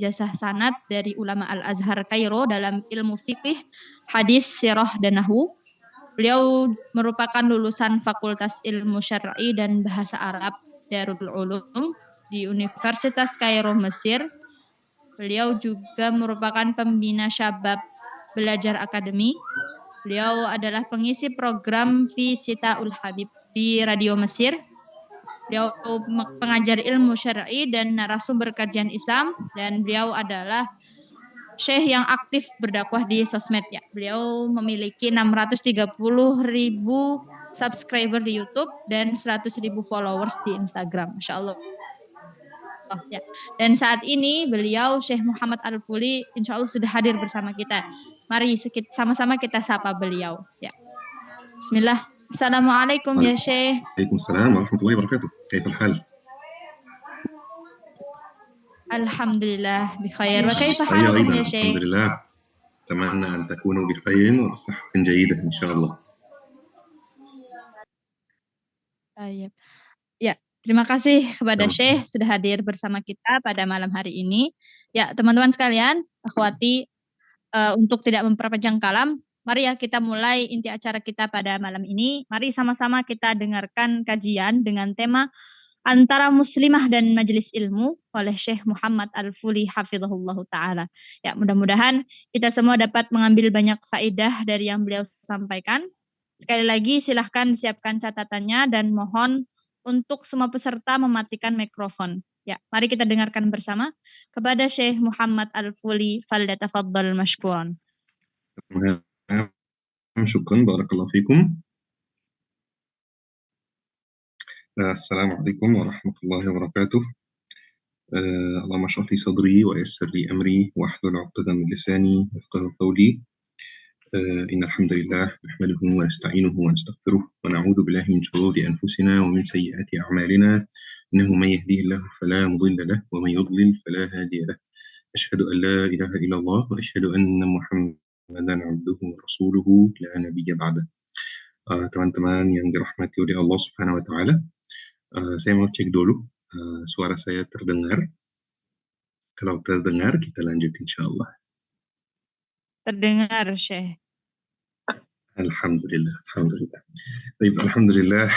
ijazah sanad dari ulama Al-Azhar Kairo dalam ilmu fikih, hadis, sirah, dan nahwu. Beliau merupakan lulusan Fakultas Ilmu Syar'i dan Bahasa Arab Darul Ulum di Universitas Kairo, Mesir. Beliau juga merupakan pembina Syabab Belajar Akademi. Beliau adalah pengisi program Visitaul Habib di Radio Mesir. Beliau pengajar ilmu syar'i dan narasumber kajian Islam, dan beliau adalah syekh yang aktif berdakwah di sosmed ya. Beliau memiliki 630.000 subscriber di YouTube dan 100.000 followers di Instagram. Masya Allah. Ya. Dan saat ini beliau Syekh Muhammad Al-Fuli insya Allah sudah hadir bersama kita. Mari sama-sama kita sapa beliau. Ya. Bismillah. Assalamualaikum ya Syekh. Waalaikumsalam warahmatullahi wabarakatuh. Kaifal hal? Alhamdulillah bikhair. Wa kaifa halukum ya Syekh? Alhamdulillah. أتمنى أن تكونوا بخير وصحة جيدة إن شاء الله. Baik. Ya, terima kasih kepada Syekh sudah hadir bersama kita pada malam hari ini. Ya, teman-teman sekalian, akhwati, untuk tidak memperpanjang kalam, mari ya kita mulai inti acara kita pada malam ini. Mari sama-sama kita dengarkan kajian dengan tema Antara Muslimah dan Majelis Ilmu oleh Syekh Muhammad Al-Fuli hafizahullah ta'ala. Ya, mudah-mudahan kita semua dapat mengambil banyak faedah dari yang beliau sampaikan. Sekali lagi silahkan siapkan catatannya dan mohon untuk semua peserta mematikan mikrofon. Ya, mari kita dengarkan bersama kepada Syekh Muhammad Al-Fuli, falyatafaddal mashkuran. Syukran, barakallahu fikum. Assalamualaikum warahmatullahi wabarakatuh. Allahumma shrah li sadri wa yassir li amri wa hlul 'uqdatam min lisani yafqahu qawli. إن الحمد لله نحمده ونستعينه ونستغفره ونعوذ بالله من شرور أنفسنا ومن سيئات أعمالنا إنه من يهديه الله فلا مضل له ومن يضلل فلا هادي له أشهد أن لا إله إلا الله وأشهد أن محمدا عبده ورسوله لا نبي بعده. Teman-teman yang dirahmati oleh Allah Subhanahu wa taala, saya mau cek dulu suara saya terdengar. Kalau terdengar kita lanjut insyaallah. Terdengar Syekh. Alhamdulillah, alhamdulillah. Baik, alhamdulillah.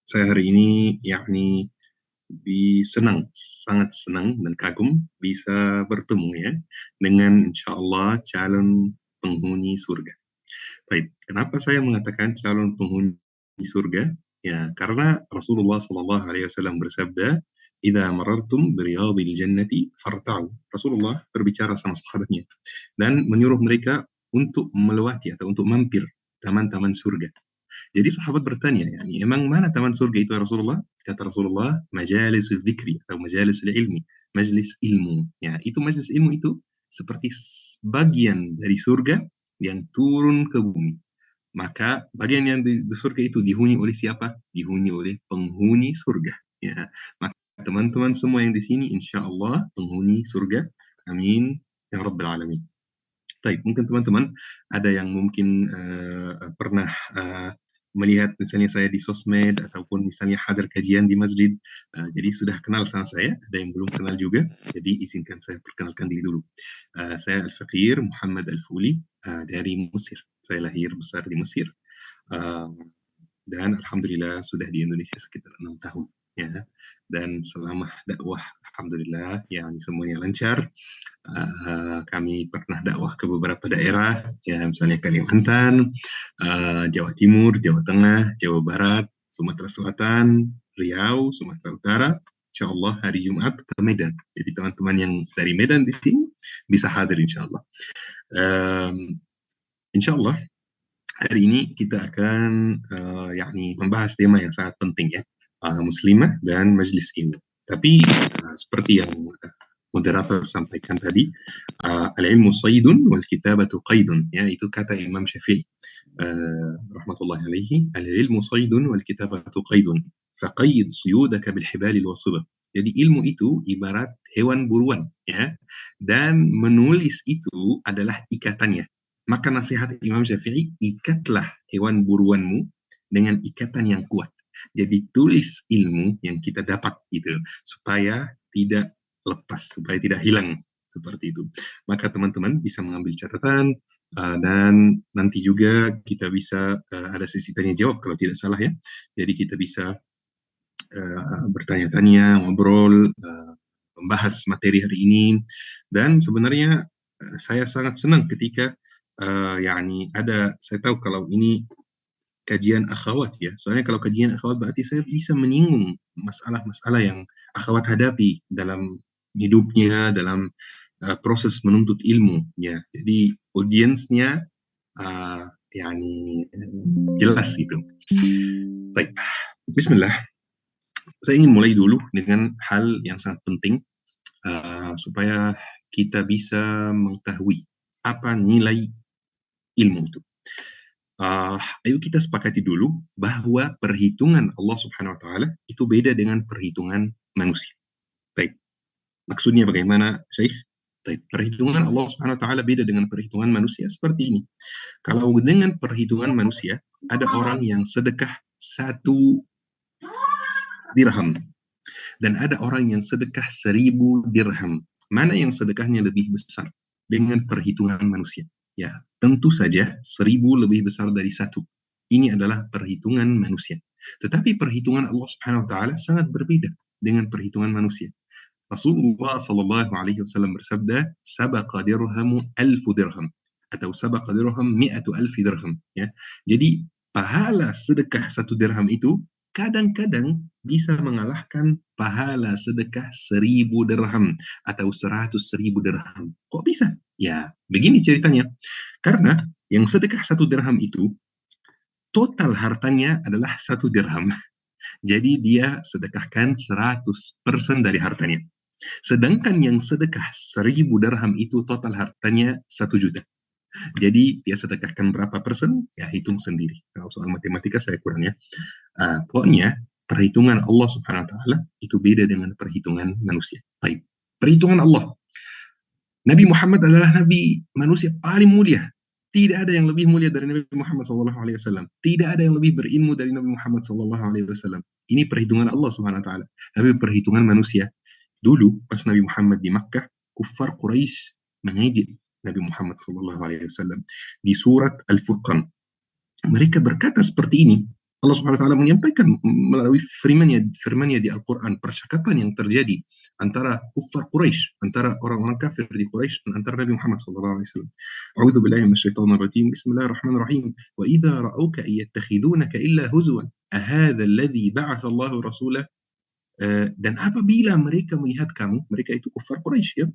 Saya hari ini sangat senang dan kagum bisa bertemu ya dengan insyaallah calon penghuni surga. Baik, kenapa saya mengatakan calon penghuni surga? Ya, karena Rasulullah sallallahu alaihi wasallam bersabda, "Idza marartum bi riyadil jannati farta'u." Rasulullah berbicara sama sahabatnya dan menyuruh mereka untuk melewati atau untuk mampir taman-taman surga. Jadi sahabat bertanya, emang mana taman surga itu ya Rasulullah? Kata Rasulullah, majalisul dzikri atau majalisul ilmi, majlis ilmu. Ya, itu majlis ilmu itu seperti bagian dari surga yang turun ke bumi. Maka bagian yang di surga itu dihuni oleh siapa? Dihuni oleh penghuni surga. Ya, maka teman-teman semua yang di sini insya Allah penghuni surga. Amin ya rabbal alamin. Baik, mungkin teman-teman ada yang mungkin pernah melihat misalnya saya di sosmed ataupun misalnya hadir kajian di masjid, jadi sudah kenal sama saya. Ada yang belum kenal juga, jadi izinkan saya perkenalkan diri dulu. Saya Al-Faqir Muhammad Al-Fuli dari Mesir. Saya lahir besar di Mesir dan alhamdulillah sudah di Indonesia sekitar 6 tahun ya. Dan selama dakwah alhamdulillah semuanya lancar. Kami pernah dakwah ke beberapa daerah, ya misalnya Kalimantan, Jawa Timur, Jawa Tengah, Jawa Barat, Sumatera Selatan, Riau, Sumatera Utara. Insya Allah hari Jumat ke Medan. Jadi teman-teman yang dari Medan di sini bisa hadir insya Allah. Insya Allah hari ini kita akan membahas tema yang sangat penting ya, muslimah dan majlis ilmu. Tapi seperti yang moderator sampaikan tadi, al-ilmu saydun wal kitabatu qaidun, ya itu kata Imam Syafi'i rahmatullahi alaihi, al-ilmu saydun wal kitabatu qaidun faqayyid suyudaka bil hibali wal wasibah. Jadi ilmu itu ibarat hewan buruan ya, dan menulis itu adalah ikatannya. Maka nasihat Imam Syafi'i, ikatlah hewan buruanmu dengan ikatan yang kuat. Jadi tulis ilmu yang kita dapat gitu supaya tidak lepas, supaya tidak hilang seperti itu. Maka teman-teman bisa mengambil catatan, dan nanti juga kita bisa ada sesi tanya jawab kalau tidak salah ya. Jadi kita bisa bertanya-tanya, ngobrol, membahas materi hari ini. Dan sebenarnya saya sangat senang ketika saya tahu kalau ini kajian akhwat ya. Soalnya kalau kajian akhwat berarti saya bisa menyinggung masalah-masalah yang akhwat hadapi dalam hidupnya, dalam proses menuntut ilmu ya. Jadi audiensnya uh, yani jelas gitu. Baik, Bismillah. Saya ingin mulai dulu dengan hal yang sangat penting supaya kita bisa mengetahui apa nilai ilmu itu. Ayo kita sepakati dulu bahwa perhitungan Allah Subhanahu wa Ta'ala itu beda dengan perhitungan manusia. Baik, maksudnya bagaimana, Syekh? Baik, perhitungan Allah Subhanahu wa Ta'ala beda dengan perhitungan manusia seperti ini. Kalau dengan perhitungan manusia, ada orang yang sedekah 1 dirham dan ada orang yang sedekah 1000 dirham. Mana yang sedekahnya lebih besar dengan perhitungan manusia? Ya, tentu saja 1000 lebih besar dari 1. Ini adalah perhitungan manusia. Tetapi perhitungan Allah Subhanahu wa Ta'ala sangat berbeda dengan perhitungan manusia. Rasulullah sallallahu alaihi wasallam bersabda, "Sabaqa dirhamu 1000 dirham." Atau sabaqa dirham 100,000 dirham. Ya. Jadi pahala sedekah 1 dirham itu kadang-kadang bisa mengalahkan pahala sedekah 1000 dirham atau 100.000 dirham. Kok bisa? Ya, begini ceritanya. Karena yang sedekah 1 dirham itu total hartanya adalah 1 dirham. Jadi dia sedekahkan 100% dari hartanya. Sedangkan yang sedekah 1000 dirham itu total hartanya 1 juta. Jadi dia sedekahkan berapa persen? Ya hitung sendiri. Kalau soal matematika saya kurang ya. Pokoknya perhitungan Allah Subhanahu wa Ta'ala itu beda dengan perhitungan manusia. Baik. Perhitungan Allah. Nabi Muhammad adalah nabi manusia paling mulia. Tidak ada yang lebih mulia dari Nabi Muhammad SAW. Tidak ada yang lebih berilmu dari Nabi Muhammad SAW. Ini perhitungan Allah Subhanahu wa Ta'ala. Tapi perhitungan manusia. Dulu pas Nabi Muhammad di Makkah, kuffar Quraisy mengejek Nabi Muhammad SAW di surat Al-Furqan. Mereka berkata seperti ini. Allah Subhanahu wa Ta'ala menyampaikan melalui firman-Nya di Al-Quran percakapan yang terjadi antara kuffar Quraisy, antara orang-orang kafir di Quraisy dan antara Nabi Muhammad SAW. A'udzu billahi minasyaitonir rajim. Bismillahirrahmanirrahim. Wa idza ra'auka yattakhidunaka illa huzwan. Ahadha alladhi ba'atha Allahu rasulah. Dan apabila mereka melihat kamu, mereka itu kufar Quraisy ya.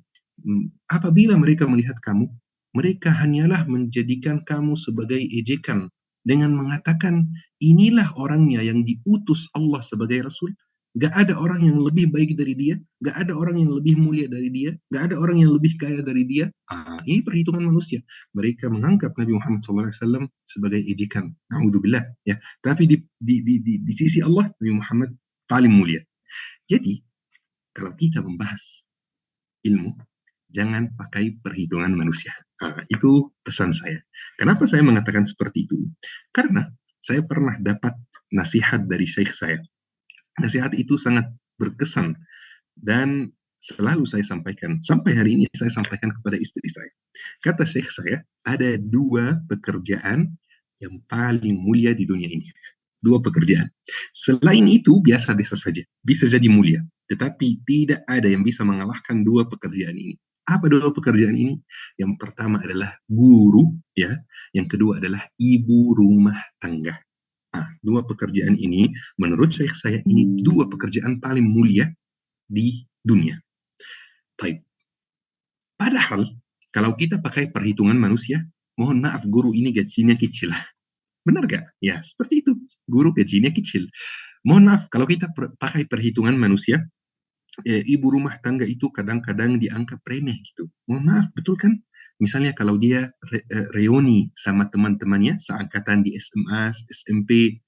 Apabila mereka melihat kamu, mereka hanyalah menjadikan kamu sebagai ejekan dengan mengatakan inilah orangnya yang diutus Allah sebagai rasul. Gak ada orang yang lebih baik dari dia, gak ada orang yang lebih mulia dari dia, gak ada orang yang lebih kaya dari dia. Ini perhitungan manusia. Mereka menganggap Nabi Muhammad SAW sebagai ejekan. Na'udzubillah ya. Tapi di sisi Allah, Nabi Muhammad paling mulia. Jadi, kalau kita membahas ilmu, jangan pakai perhitungan manusia. Itu pesan saya. Kenapa saya mengatakan seperti itu? Karena saya pernah dapat nasihat dari syekh saya. Nasihat itu sangat berkesan dan selalu saya sampaikan. Sampai hari ini saya sampaikan kepada istri saya. Kata syekh saya, ada 2 pekerjaan yang paling mulia di dunia ini. 2 pekerjaan. Selain itu biasa-biasa saja, bisa jadi mulia, tetapi tidak ada yang bisa mengalahkan 2 pekerjaan ini. Apa 2 pekerjaan ini? Yang pertama adalah guru, ya. Yang kedua adalah ibu rumah tangga. 2 pekerjaan ini menurut saya ini 2 pekerjaan paling mulia di dunia. Baik. Padahal kalau kita pakai perhitungan manusia, mohon maaf guru ini gajinya kecil. Benar gak? Ya, seperti itu. Guru gajinya kecil. Mohon maaf, kalau kita pakai perhitungan manusia, ibu rumah tangga itu kadang-kadang dianggap remeh gitu. Mohon maaf, betul kan? Misalnya kalau dia reuni sama teman-temannya, seangkatan di SMA, SMP,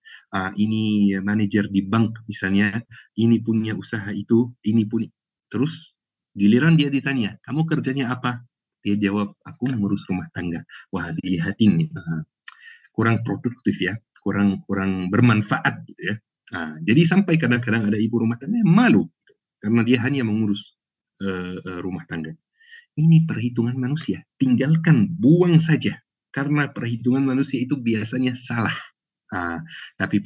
ini manajer di bank misalnya, ini punya usaha itu, ini punya. Terus giliran dia ditanya, kamu kerjanya apa? Dia jawab, aku mengurus rumah tangga. Wah, dilihatin kurang produktif ya, kurang bermanfaat gitu ya. Jadi sampai kadang-kadang ada ibu rumah tangga yang malu karena dia hanya mengurus rumah tangga. Ini perhitungan manusia. Tinggalkan, buang saja. Karena perhitungan manusia itu biasanya salah. Tapi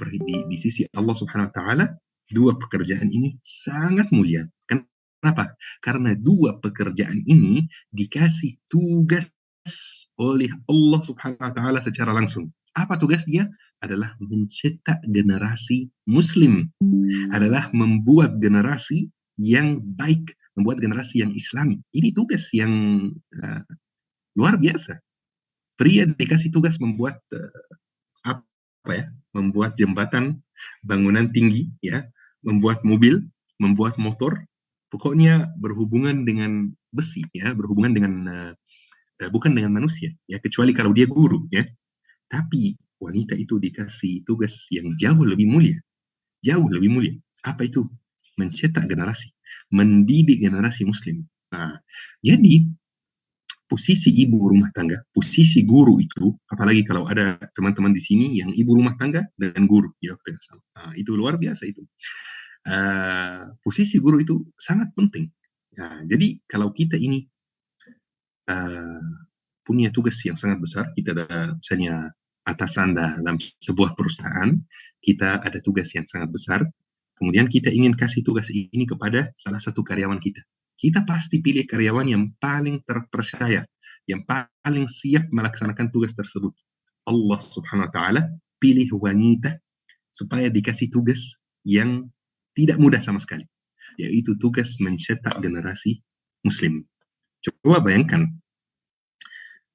di sisi Allah Subhanahu wa taala, dua pekerjaan ini sangat mulia. Kenapa? Karena dua pekerjaan ini dikasih tugas oleh Allah Subhanahu wa taala secara langsung. Apa tugas dia? Adalah mencetak generasi muslim, adalah membuat generasi yang baik, membuat generasi yang islami. Ini tugas yang uh, luar biasa. Pria dikasih tugas membuat apa ya? Membuat jembatan, bangunan tinggi, ya, membuat mobil, membuat motor, pokoknya berhubungan dengan besi, ya, berhubungan dengan bukan dengan manusia, ya, kecuali kalau dia guru, ya. Tapi wanita itu dikasih tugas yang jauh lebih mulia, jauh lebih mulia. Apa itu? Mencetak generasi, mendidik generasi muslim. Jadi posisi ibu rumah tangga, posisi guru itu, apalagi kalau ada teman-teman di sini yang ibu rumah tangga dan guru di waktu yang sama. Itu luar biasa itu. Posisi guru itu sangat penting. Jadi kalau kita ini punya tugas yang sangat besar, kita ada misalnya atasan dalam sebuah perusahaan, kita ada tugas yang sangat besar, kemudian kita ingin kasih tugas ini kepada salah satu karyawan kita. Kita pasti pilih karyawan yang paling terpercaya, yang paling siap melaksanakan tugas tersebut. Allah Subhanahu wa taala pilih wanita supaya dikasih tugas yang tidak mudah sama sekali, yaitu tugas mencetak generasi muslim. Coba bayangkan,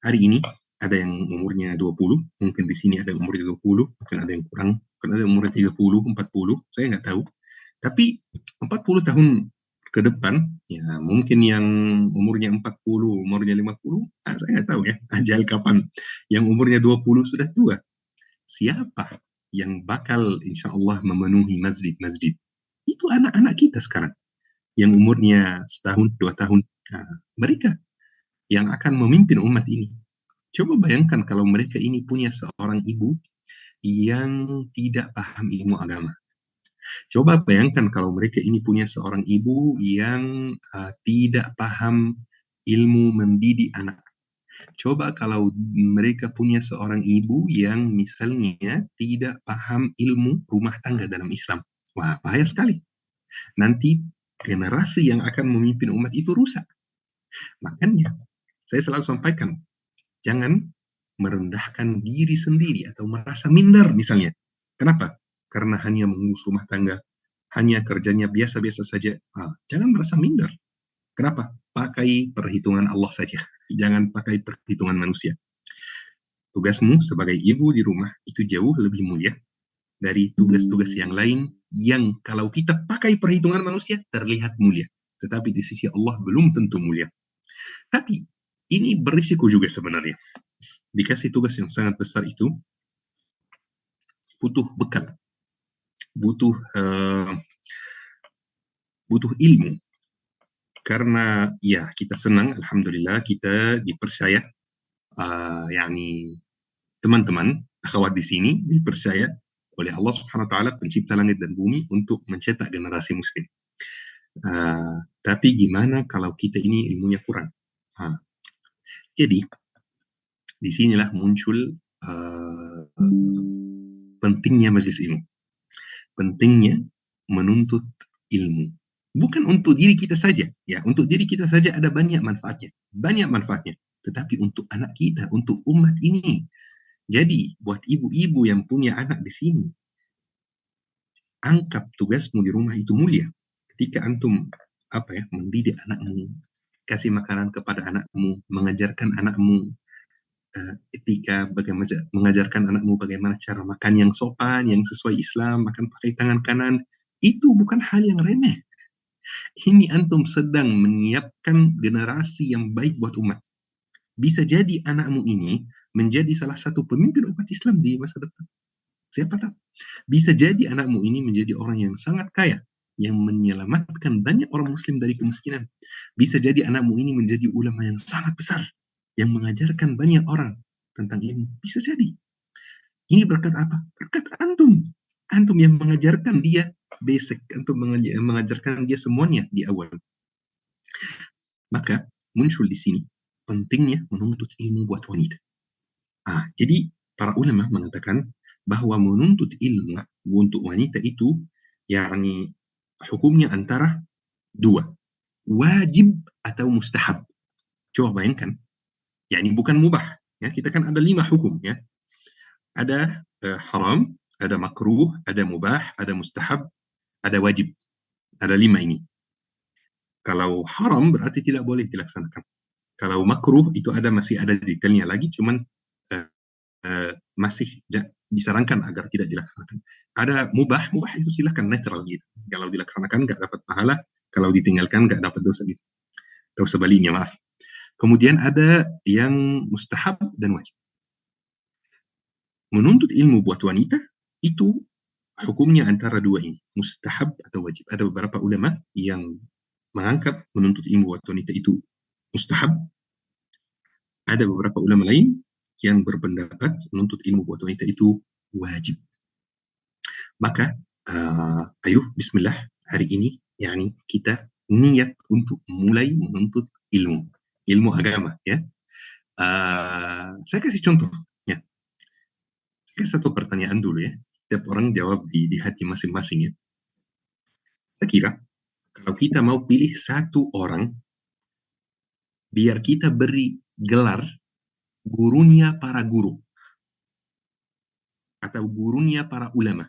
hari ini ada yang umurnya 20, mungkin di sini ada yang umurnya 20, mungkin ada yang kurang, mungkin ada yang umurnya 30, 40, saya nggak tahu. Tapi 40 tahun ke depan, ya mungkin yang umurnya 40, umurnya 50, saya nggak tahu ya, ajal kapan. Yang umurnya 20 sudah tua. Siapa yang bakal insya Allah memenuhi masjid-masjid? Itu anak-anak kita sekarang, yang umurnya setahun, 2 tahun. Mereka yang akan memimpin umat ini. Coba bayangkan kalau mereka ini punya seorang ibu yang tidak paham ilmu agama. Coba bayangkan kalau mereka ini punya seorang ibu yang tidak paham ilmu mendidik anak. Coba kalau mereka punya seorang ibu yang misalnya tidak paham ilmu rumah tangga dalam Islam. Wah, bahaya sekali. Nanti generasi yang akan memimpin umat itu rusak. Makanya saya selalu sampaikan, jangan merendahkan diri sendiri atau merasa minder misalnya. Kenapa? Karena hanya mengurus rumah tangga, hanya kerjanya biasa-biasa saja. Jangan merasa minder. Kenapa? Pakai perhitungan Allah saja. Jangan pakai perhitungan manusia. Tugasmu sebagai ibu di rumah itu jauh lebih mulia dari tugas-tugas yang lain yang kalau kita pakai perhitungan manusia terlihat mulia. Tetapi di sisi Allah belum tentu mulia. Tapi ini berisiko juga sebenarnya. Dikasih tugas yang sangat besar itu butuh bekal, butuh ilmu. Karena ya kita senang, alhamdulillah kita dipercaya, yakni teman-teman akhwat di sini dipercaya oleh Allah Subhanahu wa taala pencipta langit dan bumi untuk mencetak generasi muslim. Tapi gimana kalau kita ini ilmunya kurang? Jadi disinilah muncul pentingnya majelis ilmu, pentingnya menuntut ilmu. Bukan untuk diri kita saja, ya, untuk diri kita saja ada banyak manfaatnya, tetapi untuk anak kita, untuk umat ini. Jadi buat ibu-ibu yang punya anak di sini, anggap tugasmu di rumah itu mulia. Ketika antum mendidik anakmu, kasih makanan kepada anakmu, mengajarkan anakmu etika, bagaimana mengajarkan anakmu bagaimana cara makan yang sopan, yang sesuai Islam, makan pakai tangan kanan, itu bukan hal yang remeh. Ini antum sedang menyiapkan generasi yang baik buat umat. Bisa jadi anakmu ini menjadi salah satu pemimpin umat Islam di masa depan. Siapa tahu? Bisa jadi anakmu ini menjadi orang yang sangat kaya, yang menyelamatkan banyak orang muslim dari kemiskinan. Bisa jadi anakmu ini menjadi ulama yang sangat besar, yang mengajarkan banyak orang tentang ilmu. Bisa jadi. Ini berkat apa? Berkat antum. Antum yang mengajarkan dia basic, antum mengajarkan dia semuanya di awal. Maka muncul di sini pentingnya menuntut ilmu buat wanita. Jadi para ulama mengatakan bahwa menuntut ilmu untuk wanita itu yakni hukumnya antara dua, wajib atau mustahab. Coba bayangkan, yakni bukan mubah. Ya, kita kan ada 5 hukum ya. Ada haram, ada makruh, ada mubah, ada mustahab, ada wajib. Ada 5 ini. Kalau haram berarti tidak boleh dilaksanakan. Kalau makruh itu masih ada detailnya lagi, cuman masih disarankan agar tidak dilaksanakan. Ada mubah itu silakan netral gitu. Kalau dilaksanakan nggak dapat pahala, kalau ditinggalkan nggak dapat dosa gitu. Atau sebaliknya, maaf. Kemudian ada yang mustahab dan wajib. Menuntut ilmu buat wanita itu hukumnya antara dua ini, mustahab atau wajib. Ada beberapa ulama yang menganggap menuntut ilmu buat wanita itu mustahab. Ada beberapa ulama lain yang berpendapat menuntut ilmu buat wanita itu wajib. Maka ayo bismillah, hari ini yakni kita niat untuk mulai menuntut ilmu agama ya. Saya kasih contoh ya. Satu pertanyaan dulu ya. Setiap orang jawab di hati masing-masing ya. Saya kira kalau kita mau pilih satu orang biar kita beri gelar gurunya para guru atau gurunya para ulama,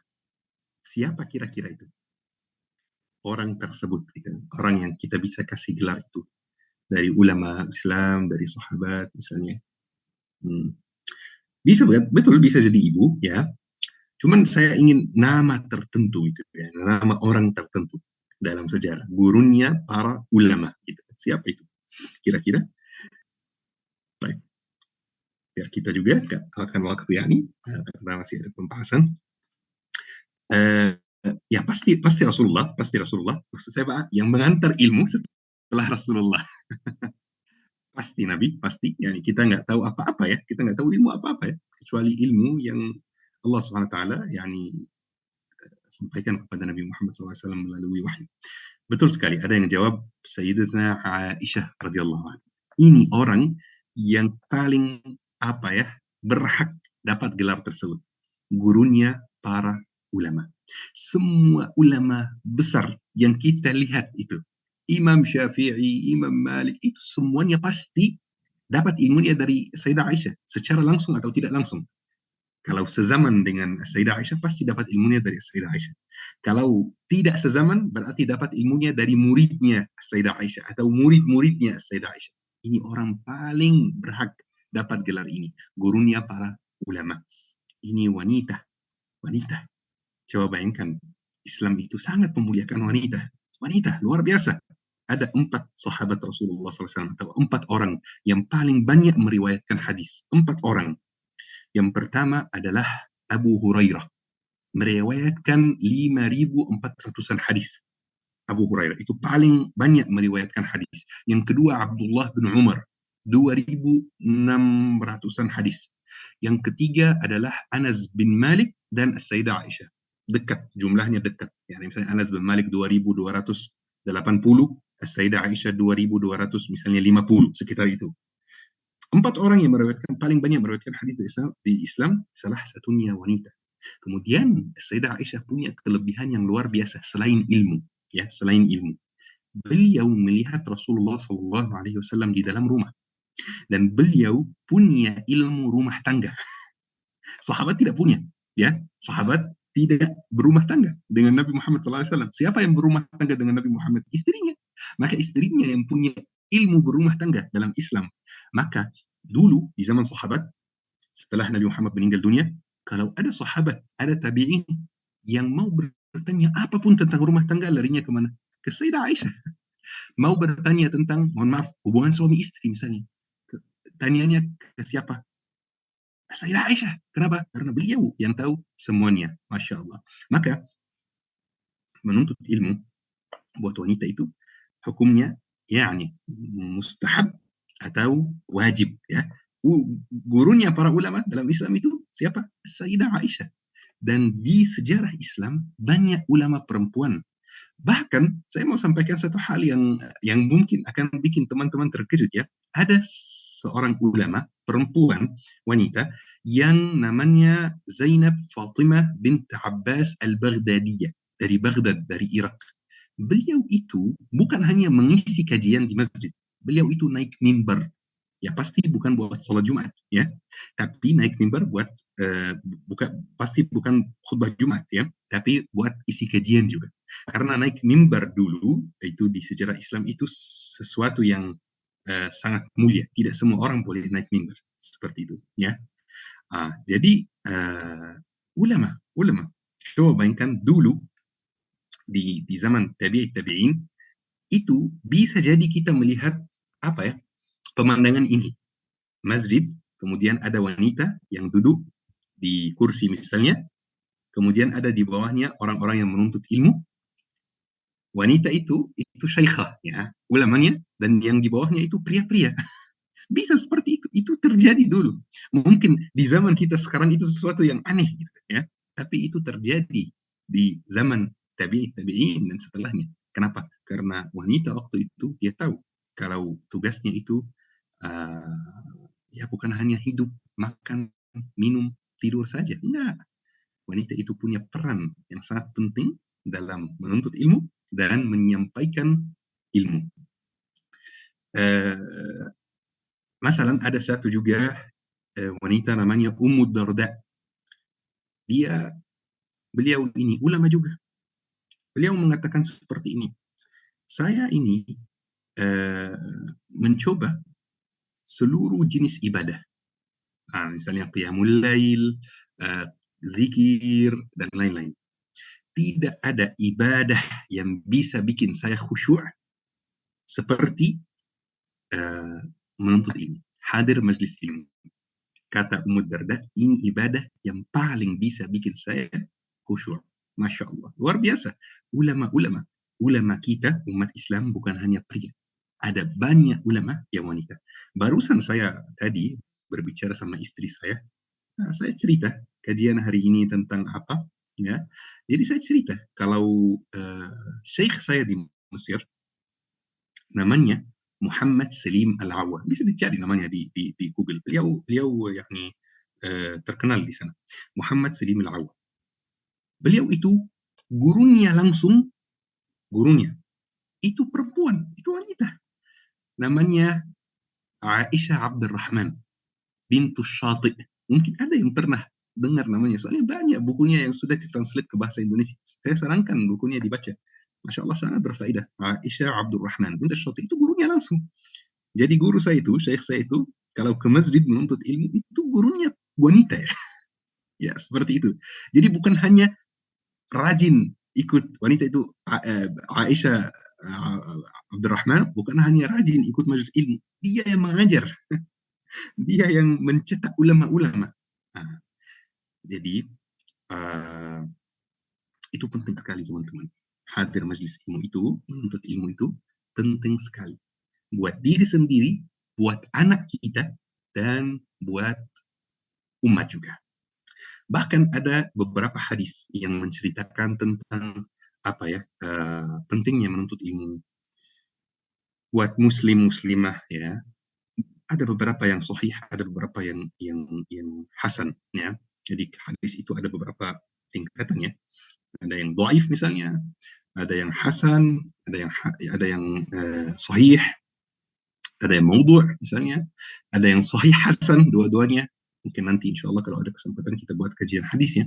siapa kira-kira itu orang tersebut gitu. Orang yang kita bisa kasih gelar itu dari ulama Islam, dari sahabat misalnya. Bisa betul bisa jadi ibu ya. Cuman saya ingin nama tertentu itu ya, nama orang tertentu dalam sejarah, gurunya para ulama gitu. Siapa itu kira-kira? Baik. Biar kita juga gak akan waktu ya nih karena masih ada pembahasan. Ya pasti Rasulullah, maksud saya Pak, yang mengantar ilmu setelah Rasulullah. Pasti Nabi, pasti. Yani kita nggak tahu apa-apa ya, kita nggak tahu ilmu apa-apa ya, kecuali ilmu yang Allah SWT yani sampaikan kepada Nabi Muhammad SAW melalui wahyu. Betul sekali, ada yang jawab Sayyidatuna Aisyah radhiyallahu anha. Ini orang yang paling berhak dapat gelar tersebut. Gurunya para ulama. Semua ulama besar yang kita lihat itu, Imam Syafi'i, Imam Malik, itu semuanya pasti dapat ilmunya dari Sayyidah Aisyah, secara langsung atau tidak langsung. Kalau sezaman dengan Sayyidah Aisyah, pasti dapat ilmunya dari Sayyidah Aisyah. Kalau tidak sezaman, berarti dapat ilmunya dari muridnya Sayyidah Aisyah, atau murid-muridnya Sayyidah Aisyah. Ini orang paling berhak dapat gelar ini, gurunya para ulama. Ini wanita. Coba bayangkan, Islam itu sangat memuliakan wanita. Wanita, luar biasa. Ada 4 sahabat Rasulullah SAW, atau 4 orang yang paling banyak meriwayatkan hadis. 4 orang. Yang pertama adalah Abu Hurairah. Meriwayatkan 5.400-an hadis. Abu Hurairah itu paling banyak meriwayatkan hadis. Yang kedua Abdullah bin Umar. 2.600-an hadis. Yang ketiga adalah Anas bin Malik dan Sayyidah Aisyah. Dekat, jumlahnya dekat. Yani misalnya Anas bin Malik 2.280, Sayyidah Aisyah 2.200 misalnya 50, sekitar itu. 4 orang yang paling banyak meriwayatkan hadis di Islam, salah satunya wanita. Kemudian Sayyidah Aisyah punya kelebihan yang luar biasa selain ilmu, ya, selain ilmu. Beliau melihat Rasulullah SAW di dalam rumah, dan beliau punya ilmu rumah tangga. Sahabat tidak punya, ya. Sahabat tidak berumah tangga dengan Nabi Muhammad SAW. Siapa yang berumah tangga dengan Nabi Muhammad? Istrinya. Maka istrinya yang punya ilmu berumah tangga dalam Islam. Maka dulu di zaman sahabat, setelah Nabi Muhammad meninggal dunia, kalau ada sahabat, ada tabi'in yang mau bertanya apapun tentang rumah tangga, larinya kemana? Ke Sayyidah Aisyah. Mau bertanya tentang, mohon maaf, hubungan suami istri misalnya, tanyanya ke siapa? Sayyidah Aisyah. Kenapa? Karena beliau yang tahu semuanya. Masya Allah. Maka menuntut ilmu buat wanita itu hukumnya yakni mustahab atau wajib ya. Gurunya para ulama dalam Islam itu siapa? Sayyidah Aisyah. Dan di sejarah Islam banyak ulama perempuan Bahkan saya mau sampaikan satu hal yang mungkin akan bikin teman-teman terkejut ya. Ada seorang ulama perempuan wanita yang namanya Zainab Fatimah bint Abbas al-Baghdadiyah dari Baghdad, dari Irak. Beliau itu bukan hanya mengisi kajian di masjid, beliau itu naik mimbar. Ya pasti bukan buat sholat Jumat ya, tapi naik mimbar buat pasti bukan khutbah Jumat ya, tapi buat isi kajian juga. Karena naik mimbar dulu itu di sejarah Islam itu sesuatu yang sangat mulia. Tidak semua orang boleh naik mimbar seperti itu ya. Jadi ulama coba bayangkan dulu di zaman tabi'in itu bisa jadi kita melihat apa ya, pemandangan ini. Masjid, kemudian ada wanita yang duduk di kursi misalnya, kemudian ada di bawahnya orang-orang yang menuntut ilmu. Wanita itu syaikhah ya, ulamanya, dan yang di bawahnya itu pria-pria. Bisa seperti itu terjadi dulu. Mungkin di zaman kita sekarang itu sesuatu yang aneh gitu ya, tapi itu terjadi di zaman tabi'in dan setelahnya. Kenapa? Karena wanita waktu itu dia tahu kalau tugasnya itu ya bukan hanya hidup, makan, minum, tidur saja. Enggak. Wanita itu punya peran yang sangat penting dalam menuntut ilmu dan menyampaikan ilmu. Masalah ada satu juga wanita namanya Ummu Darda. Beliau ini ulama juga. Beliau mengatakan seperti ini. Saya ini mencoba seluruh jenis ibadah. Misalnya qiyamul lail, zikir, dan lain-lain. Tidak ada ibadah yang bisa bikin saya khusyuk seperti menuntut ilmu, hadir majlis ilmu. Kata Ummu Darda, ini ibadah yang paling bisa bikin saya khusyuk. Masya Allah, luar biasa. Ulama kita, umat Islam bukan hanya pria. Ada banyak ulama yang wanita. Barusan saya tadi berbicara sama istri saya, saya cerita kajian hari ini tentang apa, ya. Jadi saya cerita kalau Syekh saya di Mesir namanya Muhammad Salim Al-Awa. Bisa dicari namanya di Google. Beliau yakni terkenal di sana. Muhammad Salim Al-Awa. Beliau itu gurunya itu perempuan, itu wanita. Namanya Aisyah Abdurrahman bintu Syati'. Mungkin ada yang pernah dengar namanya, soalnya banyak bukunya yang sudah ditranslate ke bahasa Indonesia. Saya sarankan bukunya dibaca. Masya Allah sangat berfaedah. Aisyah Abdurrahman bintu Syati' itu gurunya langsung. Jadi guru saya itu, syekh saya itu, kalau ke masjid menuntut ilmu, itu gurunya wanita ya. Ya, seperti itu. Jadi bukan hanya rajin ikut wanita itu, Aisyah Abdurrahman, bukan hanya rajin ikut majelis ilmu, dia yang mengajar. Dia yang mencetak ulama-ulama. Jadi, itu penting sekali teman-teman. Hadir majelis ilmu itu, menuntut ilmu itu, penting sekali. Buat diri sendiri, buat anak kita, dan buat umat juga. Bahkan ada beberapa hadis yang menceritakan tentang apa ya, pentingnya menuntut ilmu buat muslimah ya. Ada beberapa yang sahih, ada beberapa yang hasan ya. Jadi hadis itu ada beberapa tingkatannya. Ada yang dhaif misalnya, ada yang hasan, ada yang sahih, ada yang maudhu' misalnya, ada yang sahih hasan, dua-duanya. Mungkin nanti insya Allah kalau ada kesempatan kita buat kajian hadisnya.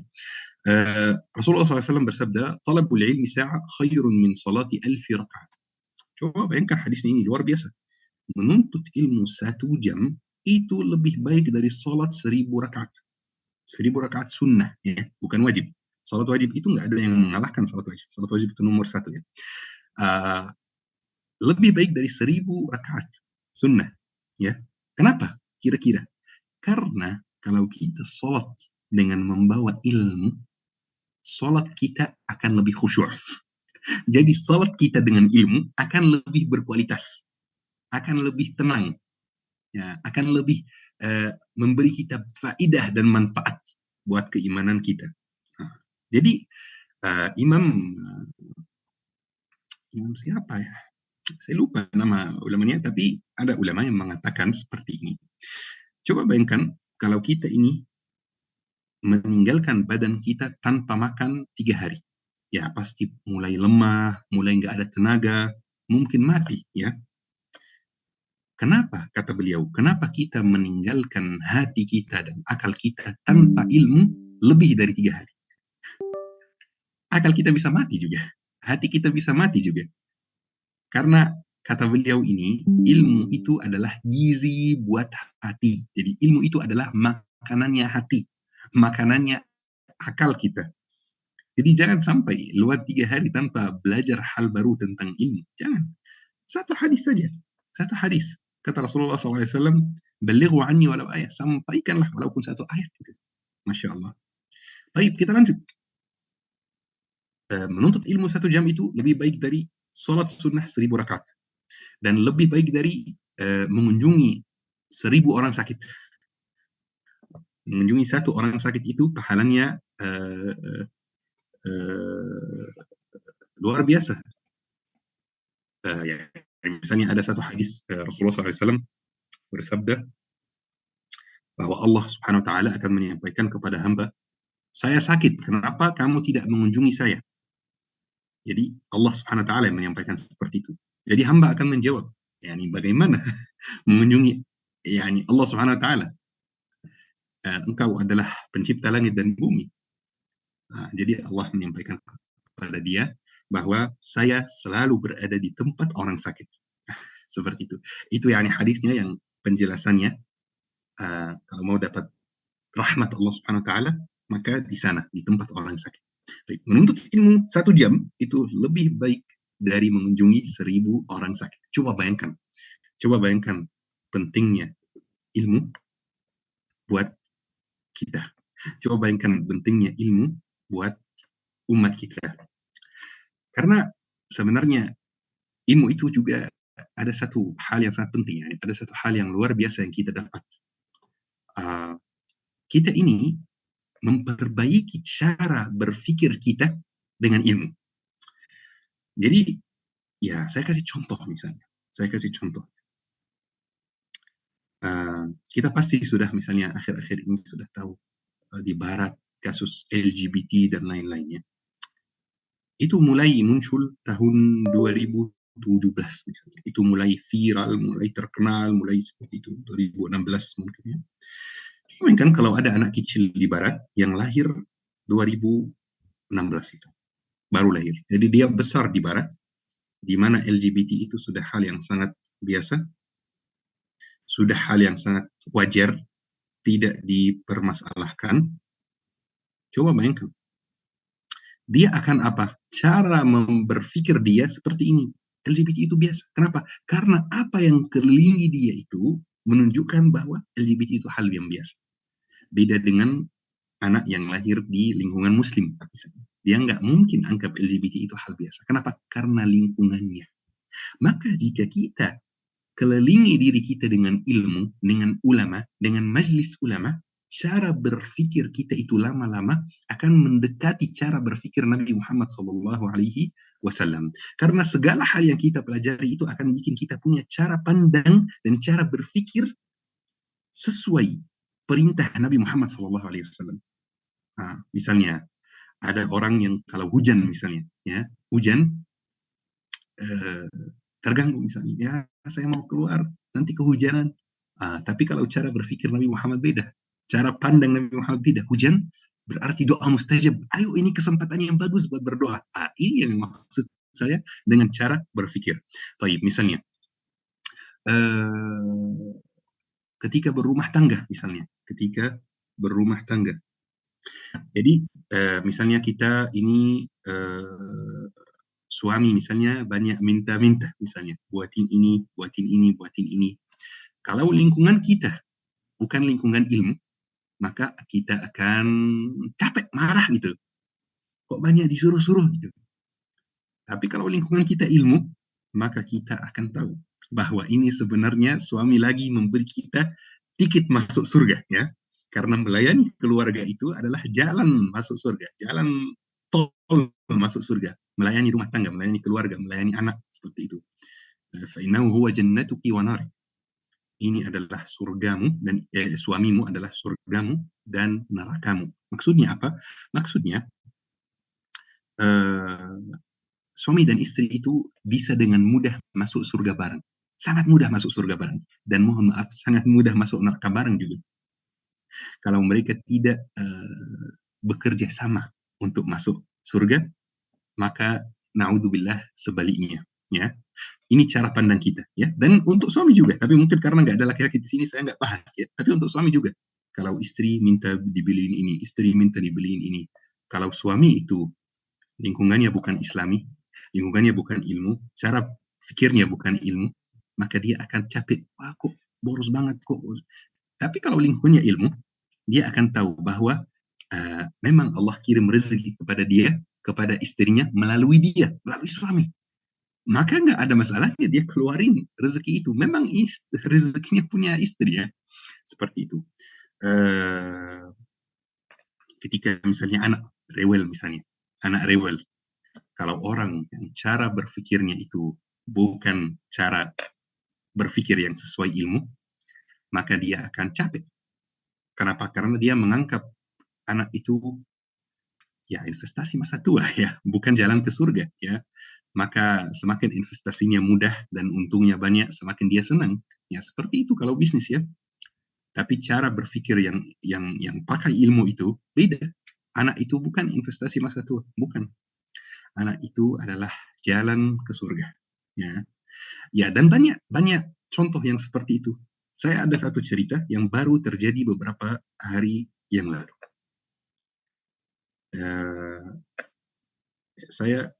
Rasulullah SAW bersabda, talabul ilmi sa'a khairun min salati alfi raka'ah. Coba bayangkan hadis ini luar biasa. Menuntut ilmu 1 jam itu lebih baik dari salat 1000 rakaat. 1000 rakaat sunnah ya, bukan wajib. Salat wajib itu nggak ada yang mengalahkan salat wajib. Salat wajib itu nomor 1 ya. Lebih baik dari 1000 rakaat sunnah ya. Kenapa? Kira-kira karena kalau kita salat dengan membawa ilmu, salat kita akan lebih khusyuk. Jadi salat kita dengan ilmu akan lebih berkualitas, akan lebih tenang, ya, akan lebih memberi kita faedah dan manfaat buat keimanan kita. Jadi Imam Imam siapa ya? Saya lupa nama ulamanya, tapi ada ulama yang mengatakan seperti ini. Coba bayangkan kalau kita ini meninggalkan badan kita tanpa makan 3 hari. Ya pasti mulai lemah, mulai nggak ada tenaga, mungkin mati ya. Kenapa, kata beliau, kenapa kita meninggalkan hati kita dan akal kita tanpa ilmu lebih dari 3 hari? Akal kita bisa mati juga, hati kita bisa mati juga. Karena kata beliau ini, ilmu itu adalah gizi buat hati. Jadi ilmu itu adalah makanannya hati, makanannya akal kita. Jadi jangan sampai luar 3 hari tanpa belajar hal baru tentang ilmu. Jangan. Satu hadis saja. Satu hadis. Kata Rasulullah SAW, "Balighu anni walau ayat." Sampaikanlah walaupun satu ayat. Masya Allah. Baik, kita lanjut. Menuntut ilmu 1 jam itu lebih baik dari sholat sunnah 1000 rakaat. Dan lebih baik dari mengunjungi 1000 orang sakit. Mengunjungi 1 orang sakit itu pahalanya luar biasa. Ya, misalnya ada satu hadis Rasulullah SAW bersabda bahwa Allah Subhanahu wa taala akan menyampaikan kepada hamba, "Saya sakit, kenapa kamu tidak mengunjungi saya?" Jadi Allah Subhanahu wa taala yang menyampaikan seperti itu. Jadi hamba akan menjawab, yani bagaimana mengunjungi yani Allah Subhanahu wa taala? Engkau adalah pencipta langit dan bumi. Jadi Allah menyampaikan kepada dia bahwa saya selalu berada di tempat orang sakit. Seperti itu. Itu yani hadisnya yang penjelasannya. Kalau mau dapat rahmat Allah Subhanahu wa taala, maka di sana, di tempat orang sakit. Menuntut ilmu 1 jam itu lebih baik dari mengunjungi 1000 orang sakit. Coba bayangkan pentingnya ilmu buat kita. Coba bayangkan pentingnya ilmu buat umat kita. Karena sebenarnya ilmu itu juga ada satu hal yang sangat penting, ya. Ada satu hal yang luar biasa yang kita dapat. Kita ini memperbaiki cara berpikir kita dengan ilmu. Jadi, ya saya kasih contoh misalnya. Kita pasti sudah misalnya akhir-akhir ini sudah tahu di barat kasus LGBT dan lain-lainnya. Itu mulai muncul tahun 2017 misalnya. Itu mulai viral, mulai terkenal, mulai seperti itu 2016 mungkin ya. Kan kalau ada anak kecil di barat yang lahir 2016 itu baru lahir. Jadi dia besar di barat di mana LGBT itu sudah hal yang sangat biasa, sudah hal yang sangat wajar, tidak dipermasalahkan. Coba bayangkan. Dia akan apa? Cara berpikir dia seperti ini. LGBT itu biasa. Kenapa? Karena apa yang kelilingi dia itu menunjukkan bahwa LGBT itu hal yang biasa. Beda dengan anak yang lahir di lingkungan muslim. Dia nggak mungkin anggap LGBT itu hal biasa. Kenapa? Karena lingkungannya. Maka jika kita kelilingi diri kita dengan ilmu, dengan ulama, dengan majlis ulama, cara berpikir kita itu lama-lama akan mendekati cara berpikir Nabi Muhammad SAW. Karena segala hal yang kita pelajari itu akan bikin kita punya cara pandang dan cara berpikir sesuai perintah Nabi Muhammad SAW. Misalnya ada orang yang kalau hujan misalnya, ya hujan terganggu misalnya, ya saya mau keluar nanti kehujanan. Tapi kalau cara berpikir Nabi Muhammad beda, cara pandang Nabi Muhammad beda. Hujan berarti doa mustajab. Ayo ini kesempatan yang bagus buat berdoa. Ini yang maksud saya dengan cara berpikir. Baik, misalnya ketika berumah tangga misalnya, Jadi misalnya kita ini suami misalnya banyak minta-minta misalnya, buatin ini. Kalau lingkungan kita bukan lingkungan ilmu, maka kita akan capek, marah gitu. Kok banyak disuruh-suruh gitu. Tapi kalau lingkungan kita ilmu, maka kita akan tahu bahwa ini sebenarnya suami lagi memberi kita tiket masuk surga, ya. Karena melayani keluarga itu adalah jalan masuk surga, jalan tol masuk surga. melayani rumah tangga, melayani keluarga, melayani anak, seperti itu. Fa'innahu huwa jannatuki wa nar. Ini adalah surgamu, dan suamimu adalah surgamu dan nerakamu. Maksudnya apa? Maksudnya suami dan istri itu bisa dengan mudah masuk surga bareng. Sangat mudah masuk surga bareng. Dan mohon maaf, sangat mudah masuk neraka bareng juga. Kalau mereka tidak bekerja sama untuk masuk surga, maka naudzubillah sebaliknya. Ya, ini cara pandang kita. Ya, dan untuk suami juga. Tapi mungkin karena nggak ada laki-laki di sini, saya nggak bahas ya. Tapi untuk suami juga. Kalau istri minta dibeliin ini, istri minta dibeliin ini. Kalau suami itu lingkungannya bukan Islami, lingkungannya bukan ilmu, cara pikirnya bukan ilmu, maka dia akan capek. Wah, kok boros banget kok. Tapi kalau lingkungannya ilmu, dia akan tahu bahwa memang Allah kirim rezeki kepada dia, kepada istrinya melalui dia, melalui suami. Maka nggak ada masalahnya dia keluarin rezeki itu. Memang rezekinya punya istri ya, seperti itu. Ketika misalnya anak rewel kalau orang yang cara berpikirnya itu bukan cara berpikir yang sesuai ilmu, maka dia akan capek. Kenapa? Karena dia menganggap anak itu ya investasi masa tua ya, bukan jalan ke surga ya. Maka semakin investasinya mudah dan untungnya banyak, semakin dia senang. Ya seperti itu kalau bisnis ya. Tapi cara berpikir yang pakai ilmu itu beda. Anak itu bukan investasi masa tua, bukan. Anak itu adalah jalan ke surga. Ya, ya dan banyak contoh yang seperti itu. Saya ada satu cerita yang baru terjadi beberapa hari yang lalu. Saya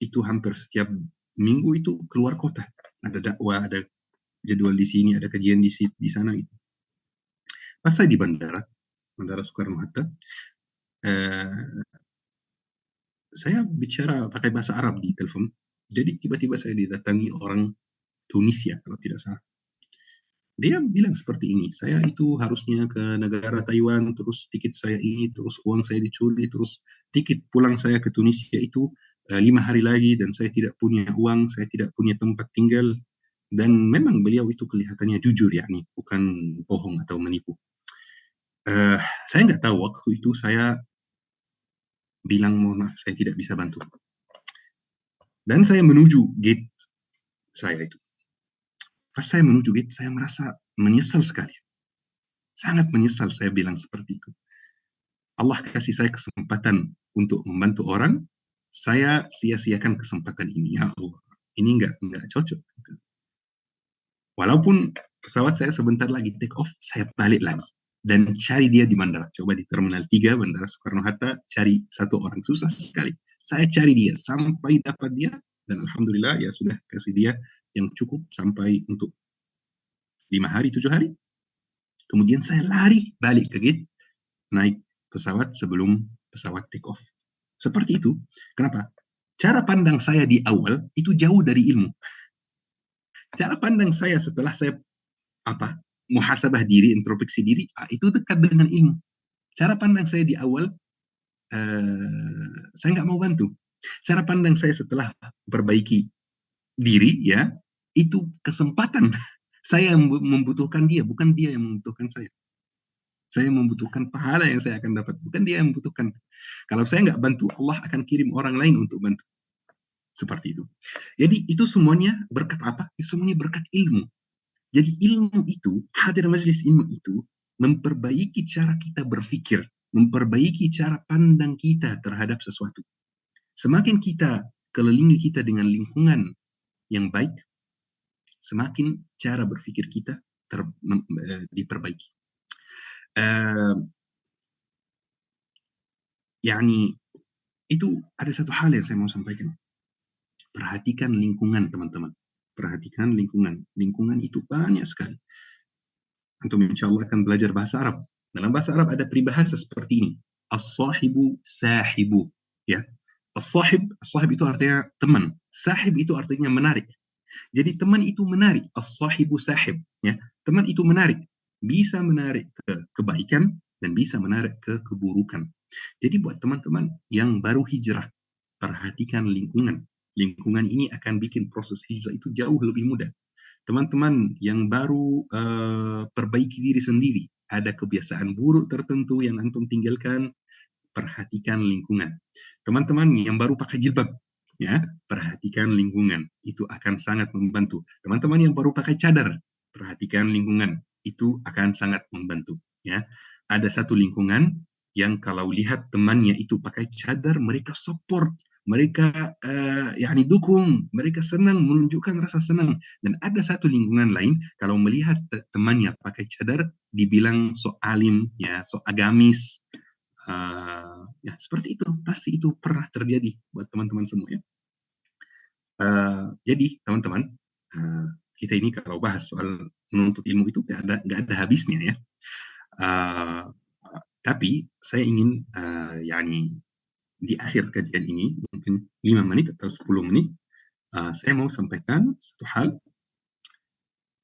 itu hampir setiap minggu itu keluar kota. Ada dakwah, ada jadwal di sini, ada kajian di sana. Gitu. Pas saya di Bandara Soekarno-Hatta, saya bicara pakai bahasa Arab di telepon. Jadi tiba-tiba saya didatangi orang Tunisia kalau tidak salah. Dia bilang seperti ini, saya itu harusnya ke negara Taiwan, terus tiket saya ini, terus uang saya dicuri, terus tiket pulang saya ke Tunisia itu 5 hari lagi, dan saya tidak punya uang, saya tidak punya tempat tinggal. Dan memang beliau itu kelihatannya jujur ya, nih, bukan bohong atau menipu. Saya nggak tahu, waktu itu saya bilang mohon maaf, saya tidak bisa bantu. Dan saya menuju gate saya itu. Pas saya menuju gate, saya merasa menyesal sekali. Sangat menyesal saya bilang seperti itu. Allah kasih saya kesempatan untuk membantu orang, saya sia-siakan kesempatan ini. Ya Allah, ini nggak cocok. Walaupun pesawat saya sebentar lagi take off, saya balik lagi. Dan cari dia di bandara. Coba di Terminal 3, Bandara Soekarno-Hatta, cari satu orang. Susah sekali. Saya cari dia, sampai dapat dia, dan Alhamdulillah ya sudah kasih dia yang cukup sampai untuk 5 hari, 7 hari. Kemudian saya lari balik ke gate, naik pesawat sebelum pesawat take off. Seperti itu. Kenapa? Cara pandang saya di awal itu jauh dari ilmu. Cara pandang saya setelah saya muhasabah diri, introspeksi diri, itu dekat dengan ilmu. Cara pandang saya di awal, saya nggak mau bantu. Cara pandang saya setelah perbaiki diri, ya, itu kesempatan. Saya yang membutuhkan dia, bukan dia yang membutuhkan saya. Saya membutuhkan pahala yang saya akan dapat, bukan dia yang membutuhkan. Kalau saya nggak bantu, Allah akan kirim orang lain untuk bantu. Seperti itu. Jadi itu semuanya berkat apa? Itu semuanya berkat ilmu. Jadi ilmu itu, hadir majelis ilmu itu, memperbaiki cara kita berpikir, memperbaiki cara pandang kita terhadap sesuatu. Semakin kita kelilingi kita dengan lingkungan yang baik, semakin cara berpikir kita diperbaiki. Yani itu ada satu hal yang saya mau sampaikan. Perhatikan lingkungan, teman-teman. Perhatikan lingkungan. Lingkungan itu banyak sekali. Antum insya Allah akan belajar bahasa Arab. Dalam bahasa Arab ada peribahasa seperti ini. As-sahibu sahibu. Ya. As-sahib itu artinya teman. Sahib itu artinya menarik. Jadi teman itu menarik. As-sahibu sahib. Ya. Teman itu menarik. Bisa menarik ke kebaikan dan bisa menarik ke keburukan. Jadi buat teman-teman yang baru hijrah, perhatikan lingkungan. Lingkungan ini akan bikin proses hijrah itu jauh lebih mudah. Teman-teman yang baru perbaiki diri sendiri, ada kebiasaan buruk tertentu yang antum tinggalkan, perhatikan lingkungan. Teman-teman yang baru pakai jilbab, ya, perhatikan lingkungan. Itu akan sangat membantu. Teman-teman yang baru pakai cadar, perhatikan lingkungan. Itu akan sangat membantu. Ya, ada satu lingkungan yang kalau lihat temannya itu pakai cadar, mereka support, mereka yakni dukung, mereka senang, menunjukkan rasa senang. Dan ada satu lingkungan lain, kalau melihat temannya pakai cadar, dibilang so alim, ya, so agamis, ya seperti itu, pasti itu pernah terjadi buat teman-teman semua ya. Jadi teman-teman, kita ini kalau bahas soal menuntut ilmu itu nggak ada habisnya ya. Tapi saya ingin yakni di akhir kajian ini mungkin 5 menit atau 10 menit saya mau sampaikan satu hal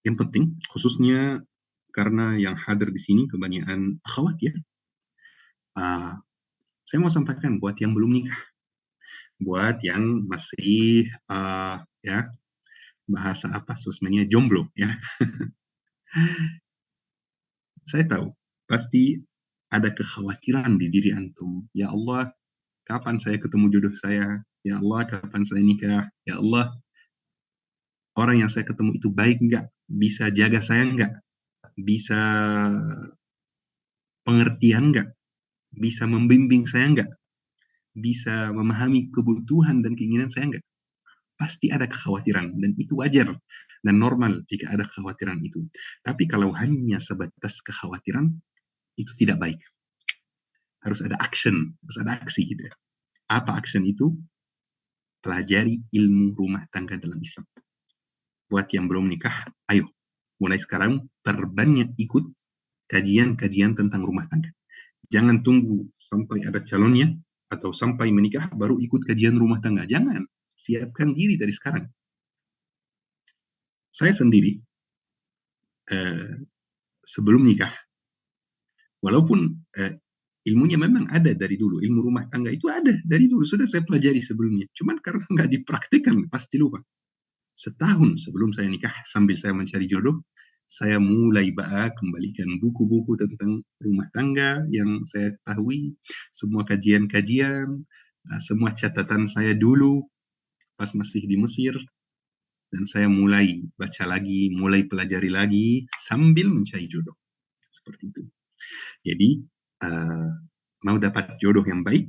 yang penting, khususnya karena yang hadir di sini kebanyakan akhwat ya. Saya mau sampaikan buat yang belum nikah, buat yang masih ya bahasa apa sosmednya jomblo ya. Saya tahu pasti ada kekhawatiran di diri antum. Ya Allah, kapan saya ketemu jodoh saya? Ya Allah, kapan saya nikah? Ya Allah, orang yang saya ketemu itu baik nggak? Bisa jaga saya nggak? Bisa pengertian nggak? Bisa membimbing saya nggak? Bisa memahami kebutuhan dan keinginan saya nggak? Pasti ada kekhawatiran, dan itu wajar dan normal jika ada kekhawatiran itu. Tapi kalau hanya sebatas kekhawatiran, itu tidak baik. Harus ada action, harus ada aksi gitu ya. Apa action itu? Pelajari ilmu rumah tangga dalam Islam. Buat yang belum nikah, ayo mulai sekarang perbanyak ikut kajian-kajian tentang rumah tangga. Jangan tunggu sampai ada calonnya atau sampai menikah baru ikut kajian rumah tangga. Jangan, siapkan diri dari sekarang. Saya sendiri sebelum nikah, walaupun ilmunya memang ada dari dulu, ilmu rumah tangga itu ada dari dulu, sudah saya pelajari sebelumnya. Cuman karena nggak dipraktikkan, pasti lupa. Setahun sebelum saya nikah, sambil saya mencari jodoh, saya mulai kembalikan buku-buku tentang rumah tangga yang saya ketahui, semua kajian-kajian, semua catatan saya dulu pas masih di Mesir, dan saya mulai baca lagi, mulai pelajari lagi sambil mencari jodoh. Seperti itu. Jadi, mau dapat jodoh yang baik,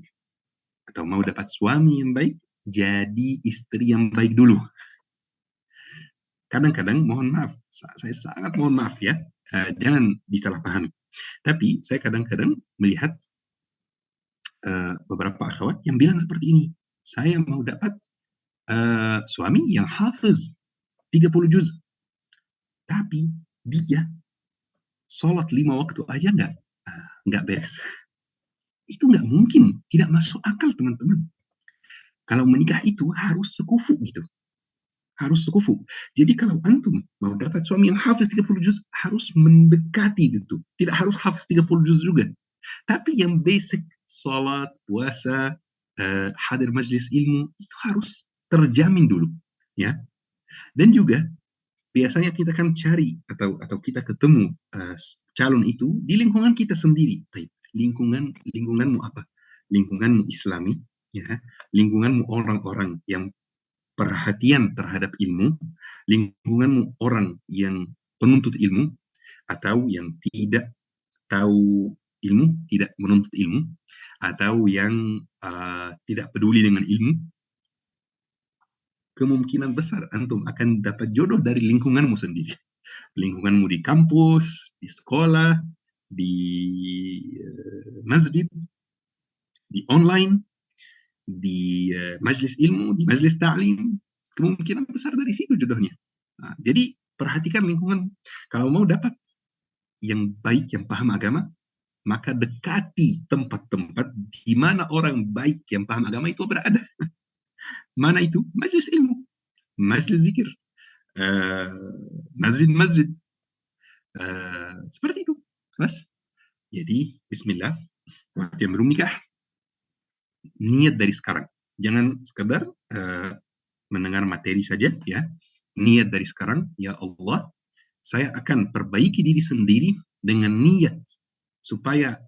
atau mau dapat suami yang baik, jadi istri yang baik dulu. Kadang-kadang, mohon maaf, saya sangat mohon maaf ya, jangan disalahpahami. Tapi saya kadang-kadang melihat beberapa akhwat yang bilang seperti ini, saya mau dapat suami yang hafiz 30 juz, tapi dia sholat 5 waktu aja nggak beres. Itu nggak mungkin, tidak masuk akal teman-teman. Kalau menikah itu harus sekufu gitu. Harus sekufu. Jadi kalau antum mau dapat suami yang hafiz 30 juz, harus mendekati gitu. Tidak harus hafiz 30 juz juga. Tapi yang basic, salat, puasa, hadir majlis ilmu, itu harus terjamin dulu. Ya. Dan juga biasanya kita kan cari atau kita ketemu calon itu di lingkungan kita sendiri. Lingkunganmu apa? Lingkunganmu Islami, ya. Lingkunganmu orang-orang yang perhatian terhadap ilmu, lingkunganmu orang yang penuntut ilmu, atau yang tidak tahu ilmu, tidak menuntut ilmu, atau yang tidak peduli dengan ilmu. Kemungkinan besar antum akan dapat jodoh dari lingkunganmu sendiri. Lingkunganmu di kampus, di sekolah, di masjid, di online, di majelis ilmu, di majelis ta'lim. Kemungkinan besar dari situ jodohnya. Nah, jadi perhatikan lingkungan. Kalau mau dapat yang baik, yang paham agama, maka dekati tempat-tempat di mana orang baik yang paham agama itu berada. Mana itu? Majelis ilmu, majelis zikir, masjid-masjid. Seperti itu. Mas? Jadi, bismillah, buat yang belum nikah, niat dari sekarang. Jangan sekedar mendengar materi saja ya. Niat dari sekarang, ya Allah, saya akan perbaiki diri sendiri dengan niat supaya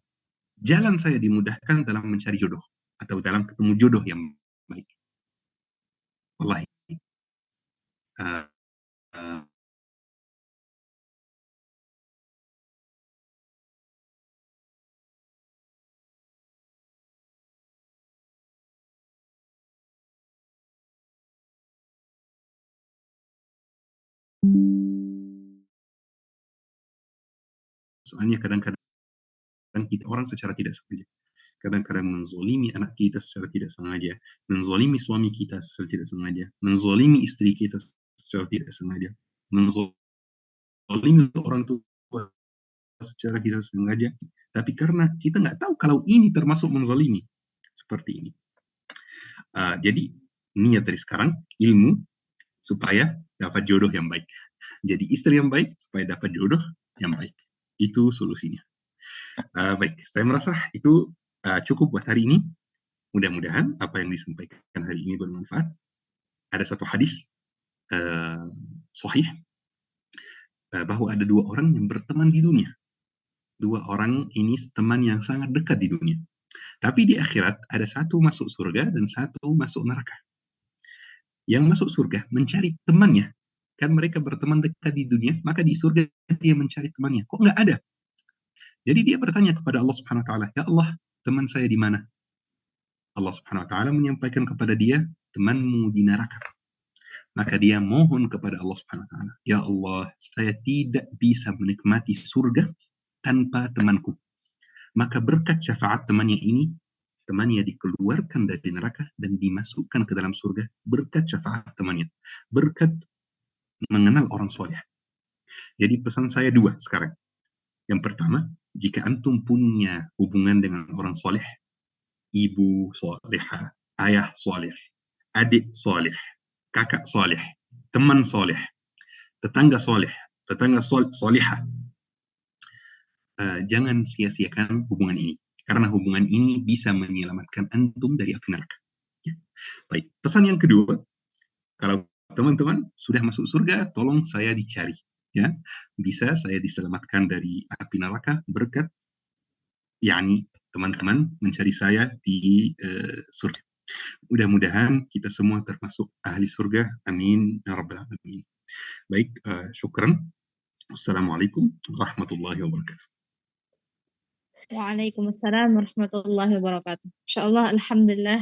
jalan saya dimudahkan dalam mencari jodoh atau dalam ketemu jodoh yang baik. Wallahi. Uh, uh, soalnya kadang-kadang kita orang secara tidak sengaja kadang-kadang menzolimi anak kita secara tidak sengaja, menzolimi suami kita secara tidak sengaja, menzolimi istri kita secara tidak sengaja, menzolimi orang tua secara tidak sengaja, tapi karena kita nggak tahu kalau ini termasuk menzolimi seperti ini. Jadi niat dari sekarang ilmu supaya dapat jodoh yang baik. Jadi istri yang baik supaya dapat jodoh yang baik. Itu solusinya. Baik, saya merasa itu cukup buat hari ini. Mudah-mudahan apa yang disampaikan hari ini bermanfaat. Ada satu hadis sahih bahwa ada dua orang yang berteman di dunia. Dua orang ini teman yang sangat dekat di dunia. Tapi di akhirat ada satu masuk surga dan satu masuk neraka. Yang masuk surga mencari temannya. Kan mereka berteman dekat di dunia, maka di surga dia mencari temannya. Kok nggak ada? Jadi dia bertanya kepada Allah Subhanahu wa taala, "Ya Allah, teman saya di mana?" Allah Subhanahu wa taala menyampaikan kepada dia, "Temanmu di neraka." Maka dia mohon kepada Allah Subhanahu wa taala, "Ya Allah, saya tidak bisa menikmati surga tanpa temanku." Maka berkat syafaat temannya ini, temannya dikeluarkan dari neraka dan dimasukkan ke dalam surga berkat syafaat temannya. Berkat mengenal orang soleh. Jadi pesan saya dua sekarang. Yang pertama, jika antum punya hubungan dengan orang soleh, ibu solehah, ayah soleh, adik soleh, kakak soleh, teman soleh, tetangga soleh, tetangga solehah, jangan sia-siakan hubungan ini. Karena hubungan ini bisa menyelamatkan antum dari api neraka. Ya. Baik, pesan yang kedua, kalau teman-teman sudah masuk surga, tolong saya dicari. Ya, bisa saya diselamatkan dari api neraka berkat yakni teman-teman mencari saya di surga. Mudah-mudahan kita semua termasuk ahli surga. Amin ya rabbal alamin. Baik, syukran. Assalamualaikum warahmatullahi wabarakatuh. Waalaikumsalam warahmatullahi wabarakatuh. Insyaallah, alhamdulillah.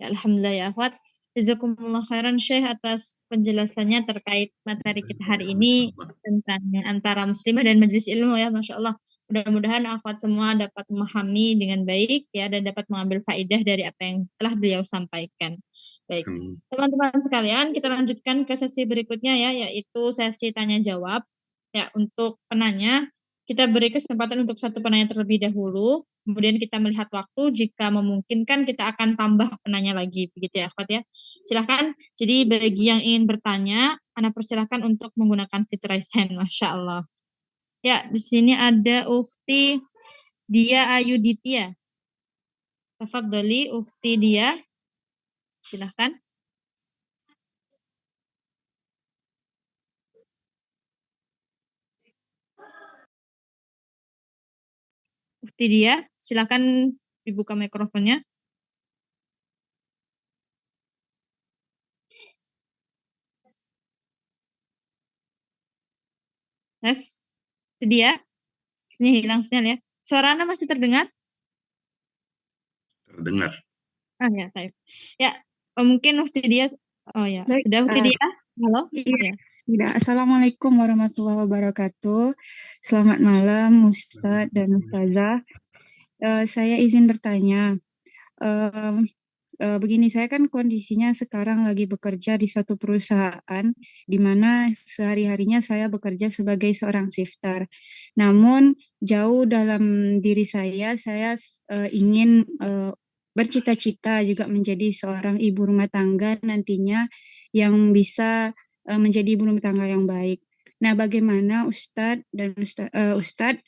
Ya, alhamdulillah ya akhwat. Jazakumullah khairan Syekh atas penjelasannya terkait materi kita hari ini tentang antara muslimah dan majelis ilmu ya, Masya Allah. Mudah-mudahan akhwat semua dapat memahami dengan baik ya dan dapat mengambil faidah dari apa yang telah beliau sampaikan. Baik, teman-teman sekalian, kita lanjutkan ke sesi berikutnya ya, yaitu sesi tanya jawab. Ya, untuk penanya kita beri kesempatan untuk satu penanya terlebih dahulu. Kemudian kita melihat waktu, jika memungkinkan kita akan tambah penanya lagi, begitu ya, akhwat ya. Silahkan, jadi bagi yang ingin bertanya, Anda persilahkan untuk menggunakan fitur raise hand, Masya Allah. Ya, di sini ada Ukti Dia Ayuditya. Tafadholi Ukti Dia, silahkan. Ukti Dia, silahkan dibuka mikrofonnya. Tes, Dia, sini hilang sinyal ya. Suara Anda masih terdengar? Terdengar. Ya, baik. Ya, mungkin Ukti Dia, oh ya, baik, sudah Ukti Dia? Halo? Iya, sudah. Assalamualaikum warahmatullahi wabarakatuh. Selamat malam, Ustadz dan Ustazah. Saya izin bertanya. Begini, saya kan kondisinya sekarang lagi bekerja di suatu perusahaan di mana sehari-harinya saya bekerja sebagai seorang shifter. Namun jauh dalam diri saya ingin bercita-cita juga menjadi seorang ibu rumah tangga nantinya yang bisa menjadi ibu rumah tangga yang baik. Nah, bagaimana Ustadz dan Ustadz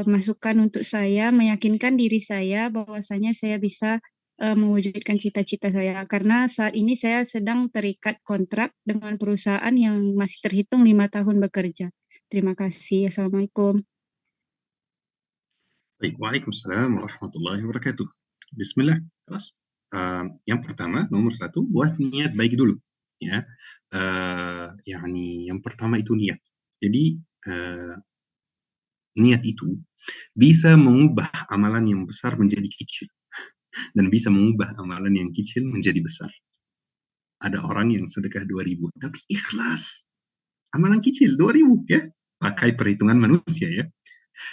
masukan untuk saya meyakinkan diri saya bahwasanya saya bisa mewujudkan cita-cita saya. Karena saat ini saya sedang terikat kontrak dengan perusahaan yang masih terhitung 5 tahun bekerja. Terima kasih. Assalamualaikum. Baik, waalaikumsalam warahmatullahi wabarakatuh. Bismillah, kelas. Yang pertama, nomor satu, buat niat baik dulu. Ya, yang pertama itu niat. Jadi niat itu bisa mengubah amalan yang besar menjadi kecil dan bisa mengubah amalan yang kecil menjadi besar. Ada orang yang sedekah 2.000, tapi ikhlas. Amalan kecil 2.000 ya, pakai perhitungan manusia ya.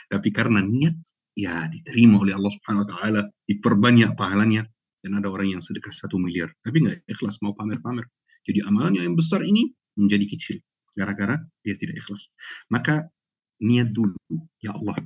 Tapi karena niat, ya diterima oleh Allah Subhanahu Wa Taala, diperbanyak pahalanya. Dan ada orang yang sedekah 1 miliar, tapi nggak ikhlas, mau pamer-pamer. Jadi amalannya yang besar ini menjadi kecil, gara-gara dia tidak ikhlas. Maka niat dulu, ya Allah,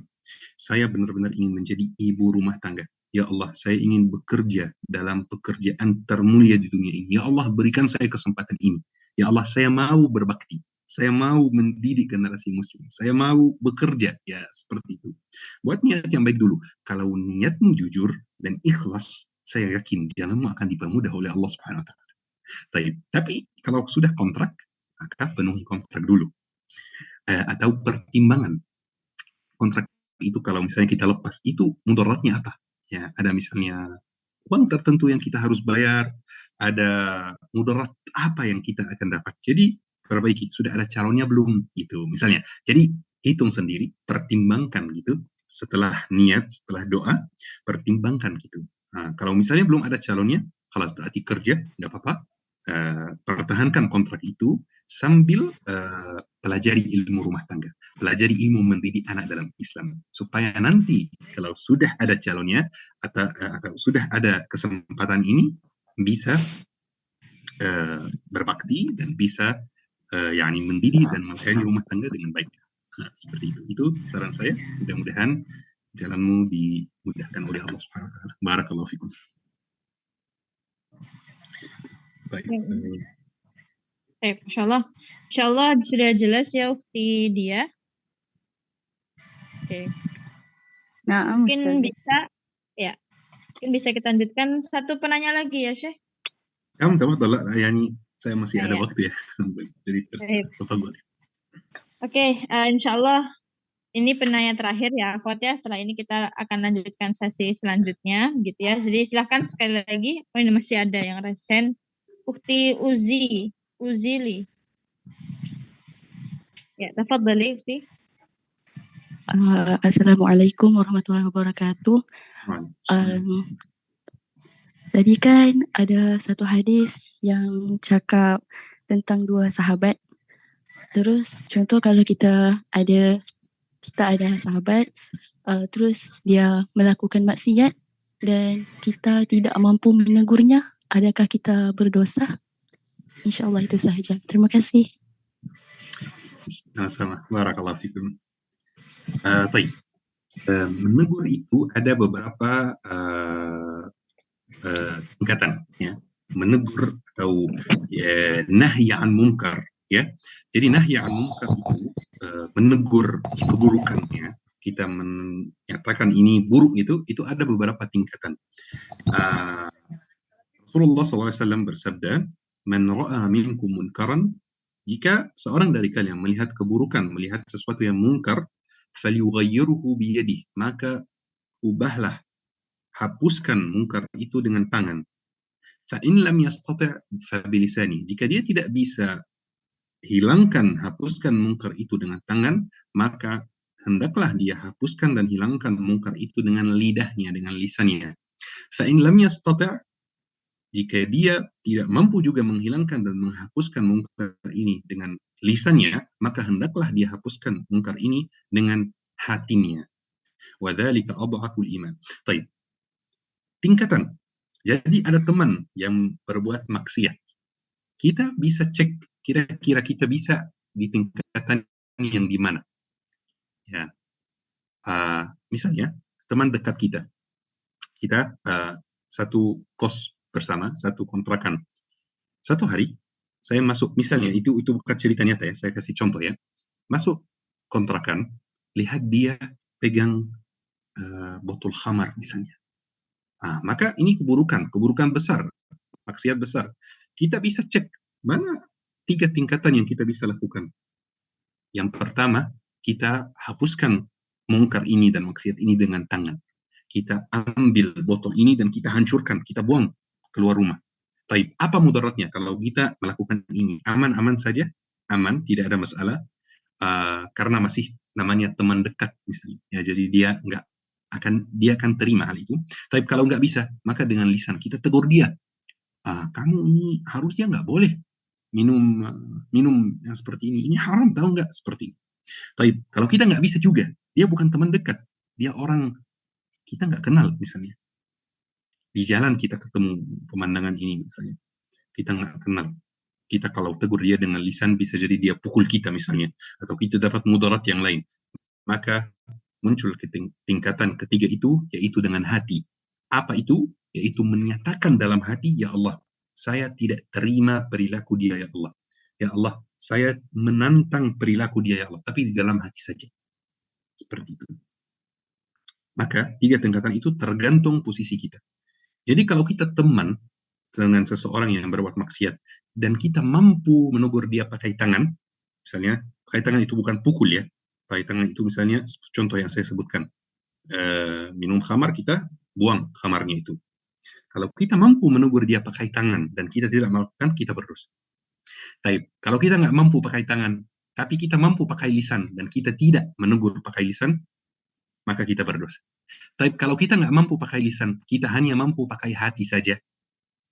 saya benar-benar ingin menjadi ibu rumah tangga. Ya Allah, saya ingin bekerja dalam pekerjaan termulia di dunia ini. Ya Allah, berikan saya kesempatan ini. Ya Allah, saya mau berbakti. Saya mau mendidik generasi muslim. Saya mau bekerja. Ya, seperti itu. Buat niat yang baik dulu. Kalau niatmu jujur dan ikhlas, saya yakin jalanmu akan dipermudah oleh Allah Subhanahu wa taala. Tapi kalau sudah kontrak, maka penuhi kontrak dulu. Atau pertimbangan kontrak itu kalau misalnya kita lepas, itu mudaratnya apa? Ya, ada misalnya uang tertentu yang kita harus bayar, ada mudarat apa yang kita akan dapat. Jadi perbaiki, sudah ada calonnya belum gitu misalnya. Jadi hitung sendiri, pertimbangkan gitu. Setelah niat, setelah doa, pertimbangkan gitu. Nah, kalau misalnya belum ada calonnya, kalau berarti kerja, nggak apa-apa. Pertahankan kontrak itu sambil pelajari ilmu rumah tangga, pelajari ilmu mendidik anak dalam Islam, supaya nanti kalau sudah ada calonnya atau sudah ada kesempatan ini bisa berbakti dan bisa mendidik dan mengayomi rumah tangga dengan baik. Nah, seperti itu. Itu saran saya. Mudah-mudahan jalanmu dimudahkan oleh Allah Subhanahu wa taala. Barakallahu fikum. Baik. Masya Allah. Insya Allah sudah jelas ya Ukti dia. Oke. Nah, Mungkin bisa kita lanjutkan satu penanya lagi ya Syekh. Kamu saya masih ada waktu ya. Jadi tafadhol. Oke, insya Allah ini penanya terakhir ya, Akhwat ya. Setelah ini kita akan lanjutkan sesi selanjutnya, gitu ya. Jadi silahkan sekali lagi. Oh, ini masih ada yang resen. Ukti Uzili. Ya, tafadhali Ukti. Assalamualaikum warahmatullahi wabarakatuh. Tadi kan ada satu hadis yang cakap tentang 2 sahabat. Terus contoh kalau kita ada sahabat, terus dia melakukan maksiat dan kita tidak mampu menegurnya, adakah kita berdosa? InsyaAllah itu sahaja. Terima kasih. Sama-sama. Barakallahu fikum. Menegur itu ada beberapa tingkatan ya. Menegur atau nahyi an munkar ya. Jadi nahyi an munkar itu menegur keburukannya, kita menyatakan ini buruk, itu ada beberapa tingkatan. Rasulullah SAW bersabda, "Man ra'a minkum munkaran", jika seorang dari kalian melihat keburukan, melihat sesuatu yang mungkar, falyughayyirhu biyadihi, maka ubahlah, hapuskan mungkar itu dengan tangan. Fa in lam yastati' fa bilisani, jika dia tidak bisa hapuskan mungkar itu dengan tangan, maka hendaklah dia hapuskan dan hilangkan mungkar itu dengan lidahnya, dengan lisannya. Fa in lam yastati', jika dia tidak mampu juga menghilangkan dan menghapuskan mungkar ini dengan lisannya, maka hendaklah dia hapuskan mungkar ini dengan hatinya. Wa dzalika adhaful iman. Baik. Tingkatan. Jadi ada teman yang berbuat maksiat. Kita bisa cek kira-kira kita bisa di tingkatan yang di mana. Ya. Misalnya teman dekat kita. Kita satu kos bersama, satu kontrakan. Satu hari saya masuk, misalnya itu bukan cerita nyata ya, saya kasih contoh ya. Masuk kontrakan, lihat dia pegang botol khamar misalnya. Maka ini keburukan besar, maksiat besar. Kita bisa cek mana 3 tingkatan yang kita bisa lakukan. Yang pertama, kita hapuskan mungkar ini dan maksiat ini dengan tangan. Kita ambil botol ini dan kita hancurkan, kita buang keluar rumah. Taib, apa mudaratnya kalau kita melakukan ini? Aman-aman saja, aman, tidak ada masalah, karena masih namanya teman dekat misalnya. Ya, jadi dia akan terima hal itu. Tapi kalau nggak bisa, maka dengan lisan kita tegur dia. Kamu ini harusnya nggak boleh minum yang seperti ini. Ini haram, tahu nggak, seperti ini. Tapi kalau kita nggak bisa juga, dia bukan teman dekat, dia orang kita nggak kenal misalnya. Di jalan kita ketemu pemandangan ini misalnya, kita nggak kenal. Kita kalau tegur dia dengan lisan bisa jadi dia pukul kita misalnya, atau kita dapat mudarat yang lain. Maka muncul ke tingkatan ketiga itu, yaitu dengan hati. Apa itu? Yaitu menyatakan dalam hati, ya Allah, saya tidak terima perilaku dia, ya Allah. Ya Allah, saya menantang perilaku dia, ya Allah, tapi di dalam hati saja. Seperti itu. Maka 3 tingkatan itu tergantung posisi kita. Jadi kalau kita teman dengan seseorang yang berbuat maksiat dan kita mampu menegur dia pakai tangan, misalnya pakai tangan itu bukan pukul ya, pakai tangan itu misalnya contoh yang saya sebutkan, minum khamar, kita buang khamarnya itu. Kalau kita mampu menegur dia pakai tangan dan kita tidak melakukan, kita berdosa. Tapi kalau kita nggak mampu pakai tangan, tapi kita mampu pakai lisan dan kita tidak menegur pakai lisan, maka kita berdosa. Tapi kalau kita nggak mampu pakai lisan, kita hanya mampu pakai hati saja,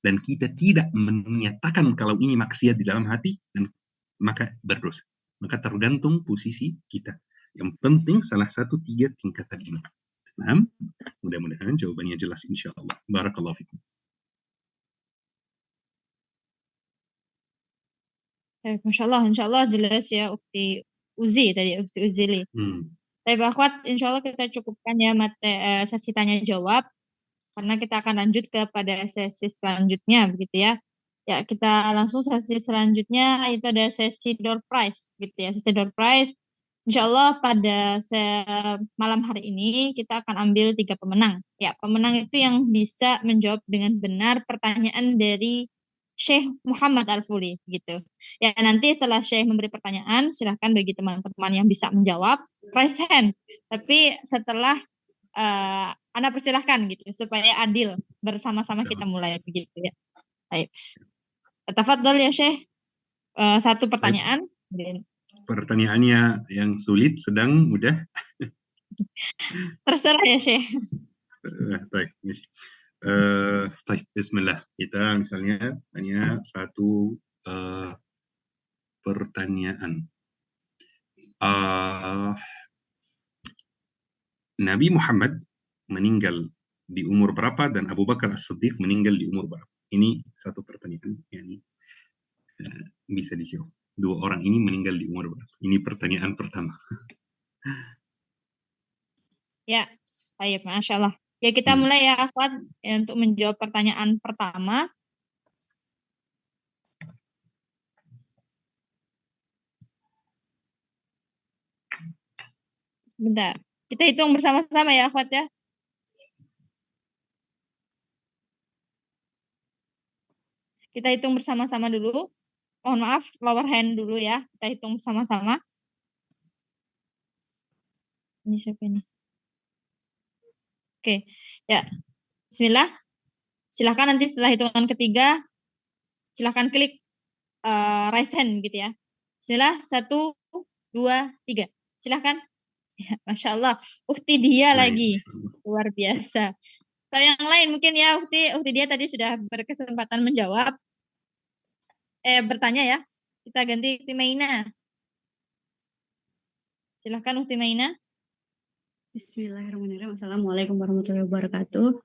dan kita tidak menyatakan kalau ini maksiat di dalam hati, dan maka berdosa. Maka tergantung posisi kita. Yang penting salah satu 3 tingkatan ini. Nah, mudah-mudahan jawabannya jelas insya Allah. Barakallahu fikum. Masya Allah jelas ya Ukti Uzi tadi, Ukti Uzili. Tapi akhwat, insya Allah kita cukupkan ya sesi tanya jawab, karena kita akan lanjut kepada sesi selanjutnya begitu ya. Ya, kita langsung sesi selanjutnya, itu ada sesi door prize gitu ya. Sesi door prize insya Allah pada malam hari ini kita akan ambil 3 pemenang. Ya, pemenang itu yang bisa menjawab dengan benar pertanyaan dari Syekh Muhammad Al-Fuli gitu. Ya, nanti setelah Syekh memberi pertanyaan, silahkan bagi teman-teman yang bisa menjawab raise hand. Tapi setelah Anda persilahkan gitu supaya adil, bersama-sama kita mulai begitu ya. Baik. Tafadhol ya Syekh. 1 pertanyaan. Pertanyaannya yang sulit, sedang, mudah? Terserah ya Syekh. Baik, bismillah. Kita misalnya tanya 1 pertanyaan. Nabi Muhammad meninggal di umur berapa dan Abu Bakar As-Siddiq meninggal di umur berapa? Ini 1 pertanyaan yang bisa dijawab. 2 orang ini meninggal di umur berapa? Ini pertanyaan pertama. Ya, baik, Masya Allah. Ya, kita mulai ya akhwat untuk menjawab pertanyaan pertama. Sebentar, kita hitung bersama-sama ya akhwat ya. Kita hitung bersama-sama dulu. Mohon maaf, lower hand dulu ya. Kita hitung bersama-sama. Ini siapa ini? Oke, ya. Bismillah. Silahkan nanti setelah hitungan ketiga, silahkan klik raise hand gitu ya. Bismillah, 1, 2, 3. Silahkan. Ya, Masya Allah, Ukti dia lagi. Luar biasa. Kalau yang lain mungkin ya, Ukti dia tadi sudah berkesempatan menjawab. Bertanya ya. Kita ganti Ukti Maina. Silahkan Ukti Maina. Bismillahirrahmanirrahim. Assalamualaikum warahmatullahi wabarakatuh.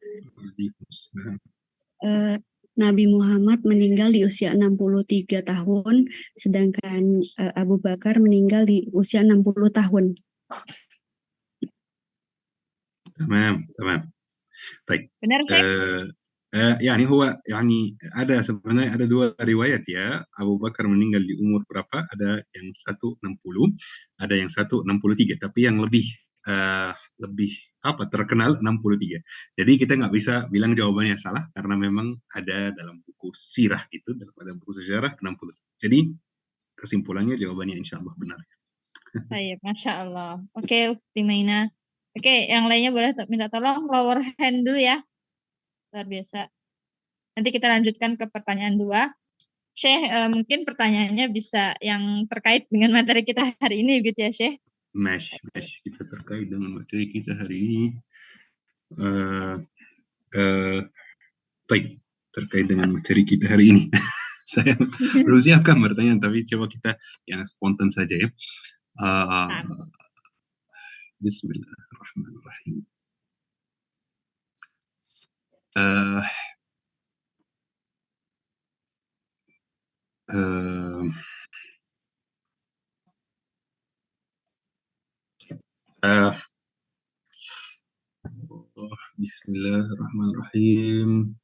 Nabi Muhammad meninggal di usia 63 tahun, sedangkan Abu Bakar meninggal di usia 60 tahun. تمام. Baik. Benar, Syekh? ada sebenarnya ada 2 riwayat ya. Abu Bakar meninggal di umur berapa? Ada yang 1 60, ada yang 1 63. Tapi yang lebih terkenal 63. Jadi kita nggak bisa bilang jawabannya salah karena memang ada dalam buku sirah itu, dalam buku sejarah 60. Jadi kesimpulannya jawabannya insya Allah benar. Baik, Masya Allah. Oke, Ukti Maina. Oke, yang lainnya boleh minta tolong lower hand dulu ya. Luar biasa. Nanti kita lanjutkan ke pertanyaan 2. Syekh, mungkin pertanyaannya bisa yang terkait dengan materi kita hari ini gitu ya, Syekh? Mesh, kita terkait dengan materi kita hari ini. Terkait dengan materi kita hari ini. Saya belum siapkan pertanyaan, tapi coba kita yang spontan saja ya. Bismillahirrahmanirrahim. Bismillahirrahmanirrahim.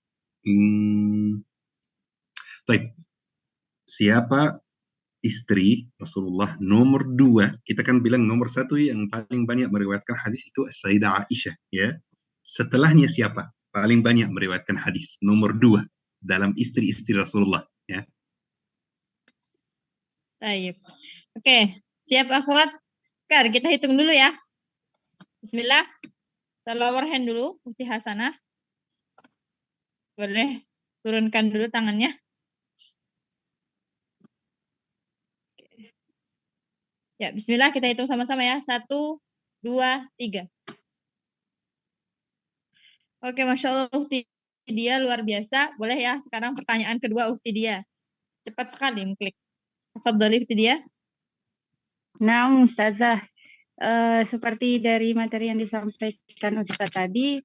Baik, siapa istri Rasulullah nomor 2? Kita kan bilang nomor 1 yang paling banyak meriwayatkan hadis itu Sayyidah Aisyah, ya. Setelahnya siapa paling banyak meriwayatkan hadis? Nomor 2 dalam istri-istri Rasulullah, ya. Baik. Oke, siap akhwat? Kar, kita hitung dulu ya. Bismillah. Saya lower hand dulu, Ukti Hasanah. Boleh turunkan dulu tangannya. Ya, bismillah, kita hitung sama-sama ya. 1, 2, 3. Oke, Masya Allah, Ukti dia luar biasa. Boleh ya, sekarang pertanyaan kedua Ukti dia. Cepat sekali mengklik. Tafadhali Ukti dia. Nah, Ustazah, seperti dari materi yang disampaikan Ustaz tadi,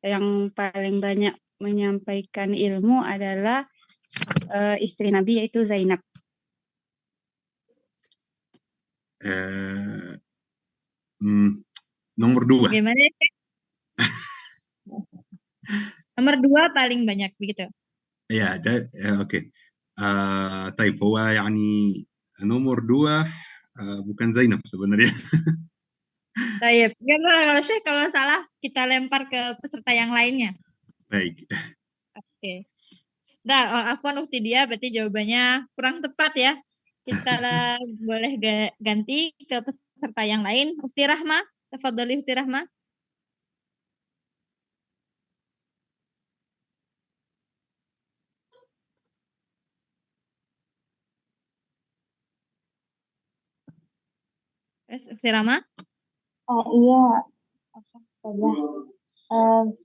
yang paling banyak menyampaikan ilmu adalah istri Nabi, yaitu Zainab. Nomor 2. Gimana? Nomor 2 paling banyak begitu. Ya, oke. طيب هو يعني nomor 2 bukan Zainab sebenarnya. Baik, enggak apa-apa kalau Syekh, kalau salah kita lempar ke peserta yang lainnya. Baik. Oke. Nah, afwan Ukti dia berarti jawabannya kurang tepat ya. Kita boleh ganti ke peserta yang lain. Ukti Rahma, tafadhali Ukti Rahma. Ukti Rahma. Iya,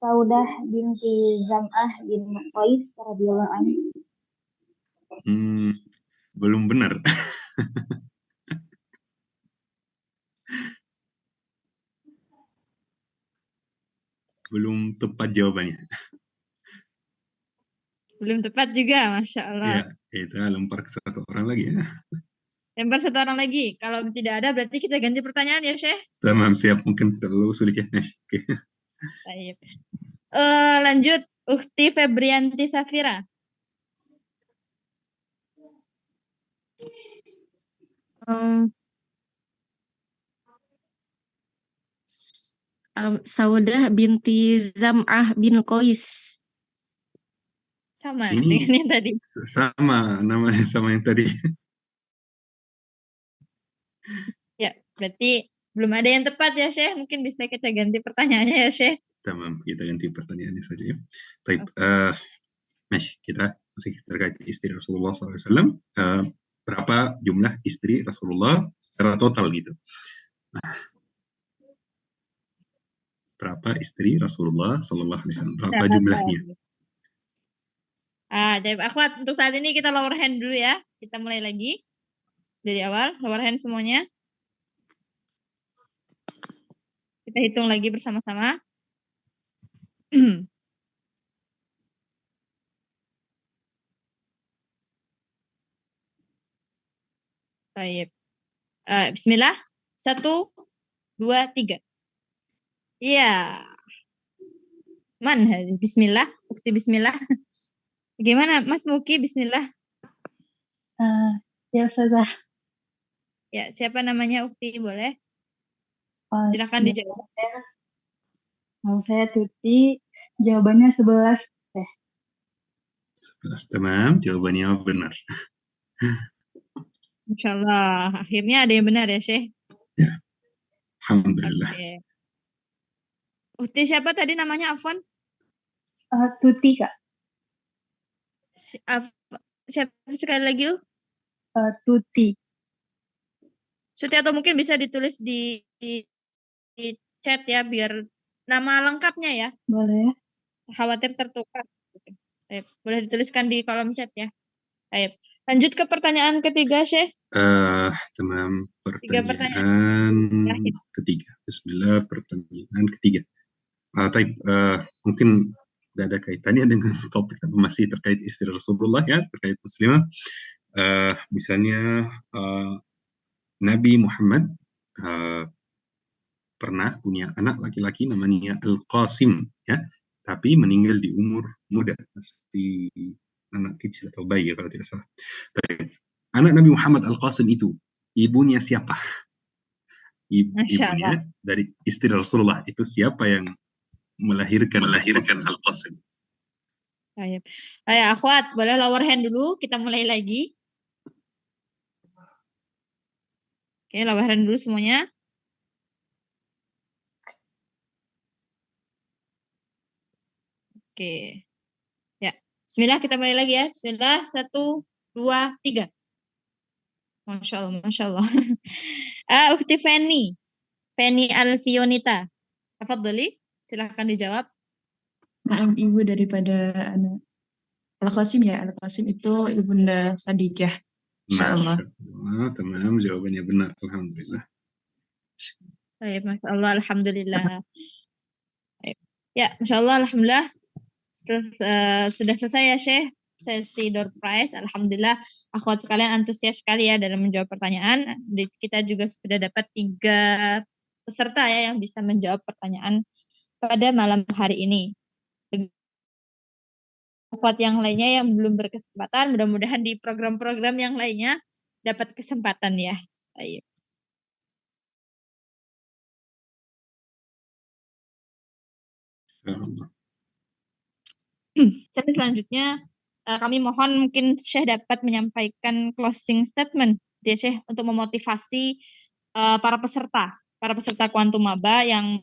Saudah binti Zam'ah bin Qais radhiyallahu anhu. Belum benar. Belum tepat jawabannya. Belum tepat juga, Masya Allah. Ya, kita lempar ke satu orang lagi ya. Lempar satu orang lagi. Kalau tidak ada berarti kita ganti pertanyaan ya, Syekh. Tamam, siap. Mungkin terlalu sulit ya. Oke. Baik. Lanjut, Ukti Febrianti Safira. Saudah binti Zam'ah bin Qais. Sama Ini dengan yang tadi. sama namanya sama yang tadi. Ya, berarti belum ada yang tepat ya, Syekh. Mungkin bisa kita ganti pertanyaannya ya, Syekh. Tamam, kita ganti pertanyaannya saja ya. Baik, kita masih terkait istri Rasulullah SAW. Berapa jumlah istri Rasulullah secara total gitu? Berapa istri Rasulullah SAW? Berapa jumlahnya? Jadi akhwat, untuk saat ini kita lower hand dulu ya. Kita mulai lagi dari awal, lower hand semuanya. Kita hitung lagi bersama-sama. Baik. Bismillah. 1, 2, 3. Iya. Bismillah. Ukti Bismillah. Gimana Mas Muki? Bismillah. Ya, Ustazah. Ya, siapa namanya Ukti? Boleh? Silakan dijawab. Kalau saya Tuti, jawabannya 11 teh. 11, tamam, jawabannya benar. Masya Allah, akhirnya ada yang benar ya, Syekh. Ya, alhamdulillah. Oke. Ukti siapa tadi namanya, Afwan? Tuti, Kak. Siapa sekali lagi, Tuti. Suti, atau mungkin bisa ditulis di chat ya, biar nama lengkapnya ya. Boleh ya? Khawatir tertukar. Baik, boleh dituliskan di kolom chat ya. Baik. Lanjut ke pertanyaan ketiga, Syekh. Tamam, Tiga pertanyaan terakhir. ketiga. Bismillah, pertanyaan ketiga. Mungkin tidak ada kaitannya dengan topik, tapi masih terkait istri Rasulullah ya, terkait muslimah. Misalnya Nabi Muhammad pernah punya anak laki-laki namanya Al-Qasim ya, tapi meninggal di umur muda, masih anak kecil atau bayi kalau tidak salah. Anak Nabi Muhammad Al-Qasim itu ibunya siapa? Ibunya dari istri Rasulullah itu siapa yang melahirkan Al-Qasim? Baik. Ayo, akhwat, boleh lower hand dulu, kita mulai lagi. Oke, lower hand dulu semuanya. Oke. Ya, bismillah, kita mulai lagi ya. Bismillah, 1, 2, 3. Masya Allah, Masya Allah. Ukti Feni Alfionita. Tafadholi, silahkan dijawab. Ibu daripada anak Al-Qasim ya. Al-Qasim itu ibunda Khadijah. Insyaallah. Tamam, jawabannya benar. Alhamdulillah. Baik, Masya Allah, Alhamdulillah. Ya, Masya Allah, Alhamdulillah. Sudah selesai ya, Syekh. Sesi door prize. Alhamdulillah, akhwat sekalian antusias sekali ya dalam menjawab pertanyaan. Kita juga sudah dapat 3 peserta ya yang bisa menjawab pertanyaan pada malam hari ini. Akhwat yang lainnya yang belum berkesempatan, mudah-mudahan di program-program yang lainnya dapat kesempatan ya. Baik. Dan selanjutnya kami mohon mungkin Syekh dapat menyampaikan closing statement ya, Syekh, untuk memotivasi para peserta Quantum Maba yang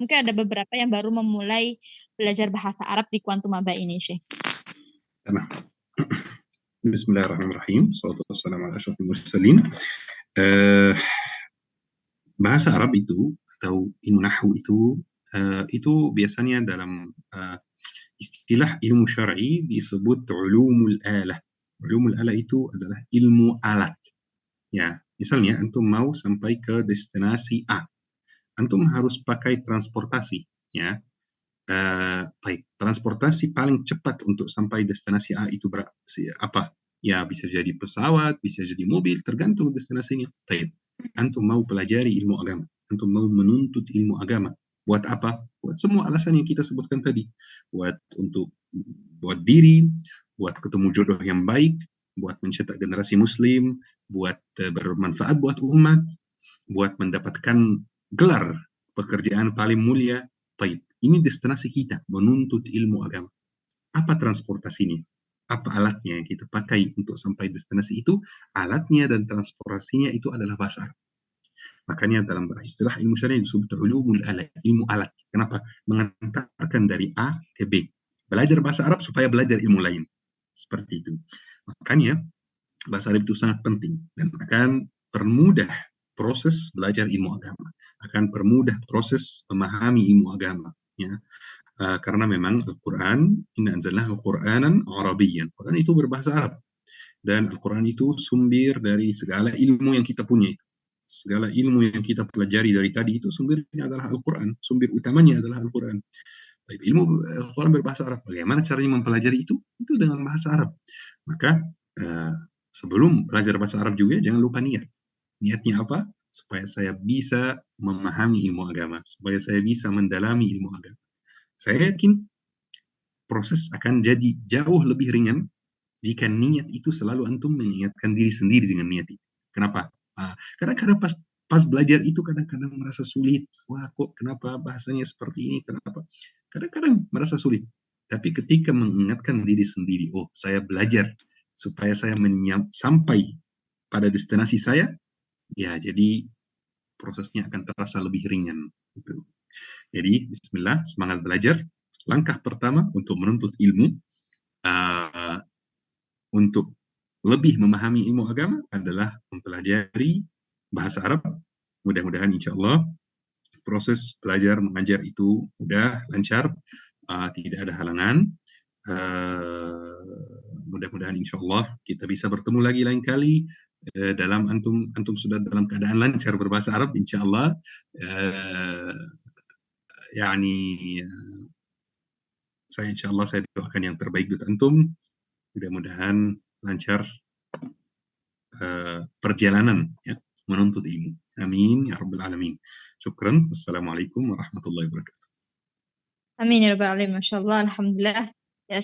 mungkin ada beberapa yang baru memulai belajar bahasa Arab di Quantum Maba ini, Syekh. Bismillahirrahmanirrahim. Wassalatu wassalamu ala asyrofil mursalin. Bahasa Arab itu atau ilmu nahwu itu biasanya dalam istilah ilmu syar'i disebut ulumul alah. Ulumul alah itu adalah ilmu alat. Ya, misalnya antum mau sampai ke destinasi A, antum harus pakai transportasi. Ya, baik. Transportasi paling cepat untuk sampai destinasi A itu apa? Ya, bisa jadi pesawat, bisa jadi mobil, tergantung destinasinya. Baik. Antum mau pelajari ilmu agama, antum mau menuntut ilmu agama. Buat apa? Buat semua alasan yang kita sebutkan tadi. Buat diri, buat ketemu jodoh yang baik, buat mencetak generasi muslim, buat bermanfaat buat umat, buat mendapatkan gelar pekerjaan paling mulia. Baik, ini destinasi kita, menuntut ilmu agama. Apa transportasinya? Apa alatnya yang kita pakai untuk sampai destinasi itu? Alatnya dan transportasinya itu adalah bahasa Arab. Makanya dalam istilah ilmu syariah disebut ulumul alat, ilmu alat. Kenapa? Mengantarkan dari A ke B. Belajar bahasa Arab supaya belajar ilmu lain. Seperti itu. Makanya bahasa Arab itu sangat penting dan akan permudah proses belajar ilmu agama, akan permudah proses memahami ilmu agama. Ya. Karena memang Al-Quran, inna anzalnahu Qur'anan Arabiyyan. Quran itu berbahasa Arab. Dan Al-Quran itu sumber dari segala ilmu yang kita punya. Segala ilmu yang kita pelajari dari tadi itu sumbernya adalah Al-Quran. Sumber utamanya adalah Al-Quran. Ilmu Al-Quran berbahasa Arab. Bagaimana caranya mempelajari itu? Itu dengan bahasa Arab. Maka sebelum belajar bahasa Arab juga jangan lupa niat. Niatnya apa? Supaya saya bisa memahami ilmu agama. Supaya saya bisa mendalami ilmu agama. Saya yakin proses akan jadi jauh lebih ringan jika niat itu selalu antum mengingatkan diri sendiri dengan niat itu. Kenapa? Karena pas pas belajar itu kadang-kadang merasa sulit. Wah, kok kenapa bahasanya seperti ini? Kenapa? Kadang-kadang merasa sulit. Tapi ketika mengingatkan diri sendiri, oh saya belajar supaya saya sampai pada destinasi saya, ya jadi prosesnya akan terasa lebih ringan. Gitu. Jadi bismillah, semangat belajar. Langkah pertama untuk menuntut ilmu, untuk lebih memahami ilmu agama adalah mempelajari bahasa Arab. Mudah-mudahan insya Allah proses belajar mengajar itu mudah, lancar, tidak ada halangan. Mudah-mudahan insya Allah kita bisa bertemu lagi lain kali dalam antum sudah dalam keadaan lancar berbahasa Arab insya Allah. Saya insya Allah saya doakan yang terbaik buat antum. Mudah-mudahan lancar perjalanan ya, menuntut ilmu. Amin ya rabbal alamin. Syukran. Assalamualaikum warahmatullahi wabarakatuh. Amin ya rabbal alamin. Masya Allah, alhamdulillah. Ya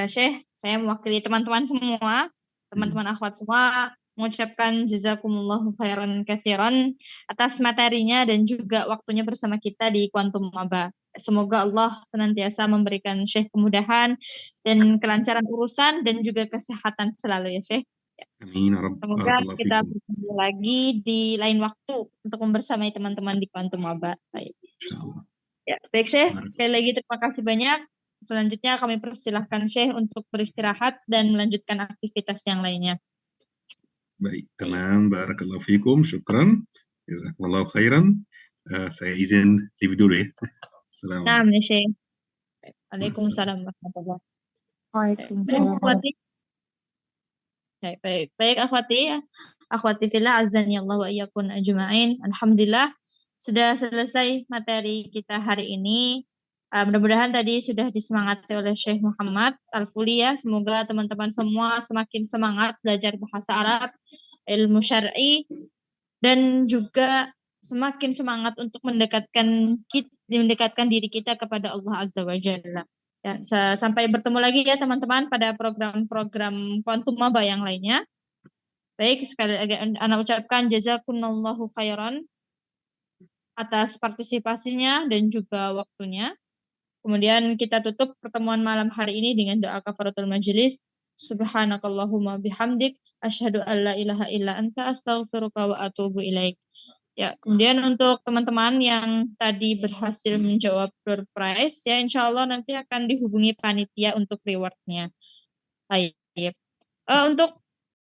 Syekh, saya mewakili teman-teman semua, teman-teman akhwat semua, mengucapkan jazakumullahu khairan katsiran atas materinya dan juga waktunya bersama kita di Quantum Maba. Semoga Allah senantiasa memberikan Syekh kemudahan dan kelancaran urusan dan juga kesehatan selalu ya Syekh. Amin. Semoga kita bertemu lagi di lain waktu untuk membersamai teman-teman di Quantum Maba. Baik. Ya, baik Syekh, sekali lagi terima kasih banyak. Selanjutnya kami persilahkan Syekh untuk beristirahat dan melanjutkan aktivitas yang lainnya. Baik, tamam, barakallahu fikum, syukran, jazakumullahu khairan. Saya izin live dulu ya. Assalamualaikum. Nah, Syekh. Waalaikumsalam warahmatullahi wabarakatuh. Baik akhwati fillah azani Allah wa iyyakum ajma'in. Alhamdulillah sudah selesai materi kita hari ini. Mudah-mudahan tadi sudah disemangati oleh Syekh Muhammad Al-Fuli ya. Semoga teman-teman semua semakin semangat belajar bahasa Arab, ilmu syar'i, dan juga semakin semangat untuk mendekatkan diri kita kepada Allah Azza wa Jalla. Ya, sampai bertemu lagi ya teman-teman pada program-program Quantum Maba yang lainnya. Baik, sekali lagi Ana ucapkan jazakumullahu khairan atas partisipasinya dan juga waktunya. Kemudian kita tutup pertemuan malam hari ini dengan doa kafaratul majelis. Subhanakallahumma bihamdik asyhadu an la ilaha illa anta astaghfiruka wa atubu ilaik. Ya, kemudian untuk teman-teman yang tadi berhasil menjawab door prize ya insya Allah nanti akan dihubungi panitia untuk rewardnya. Baik. Untuk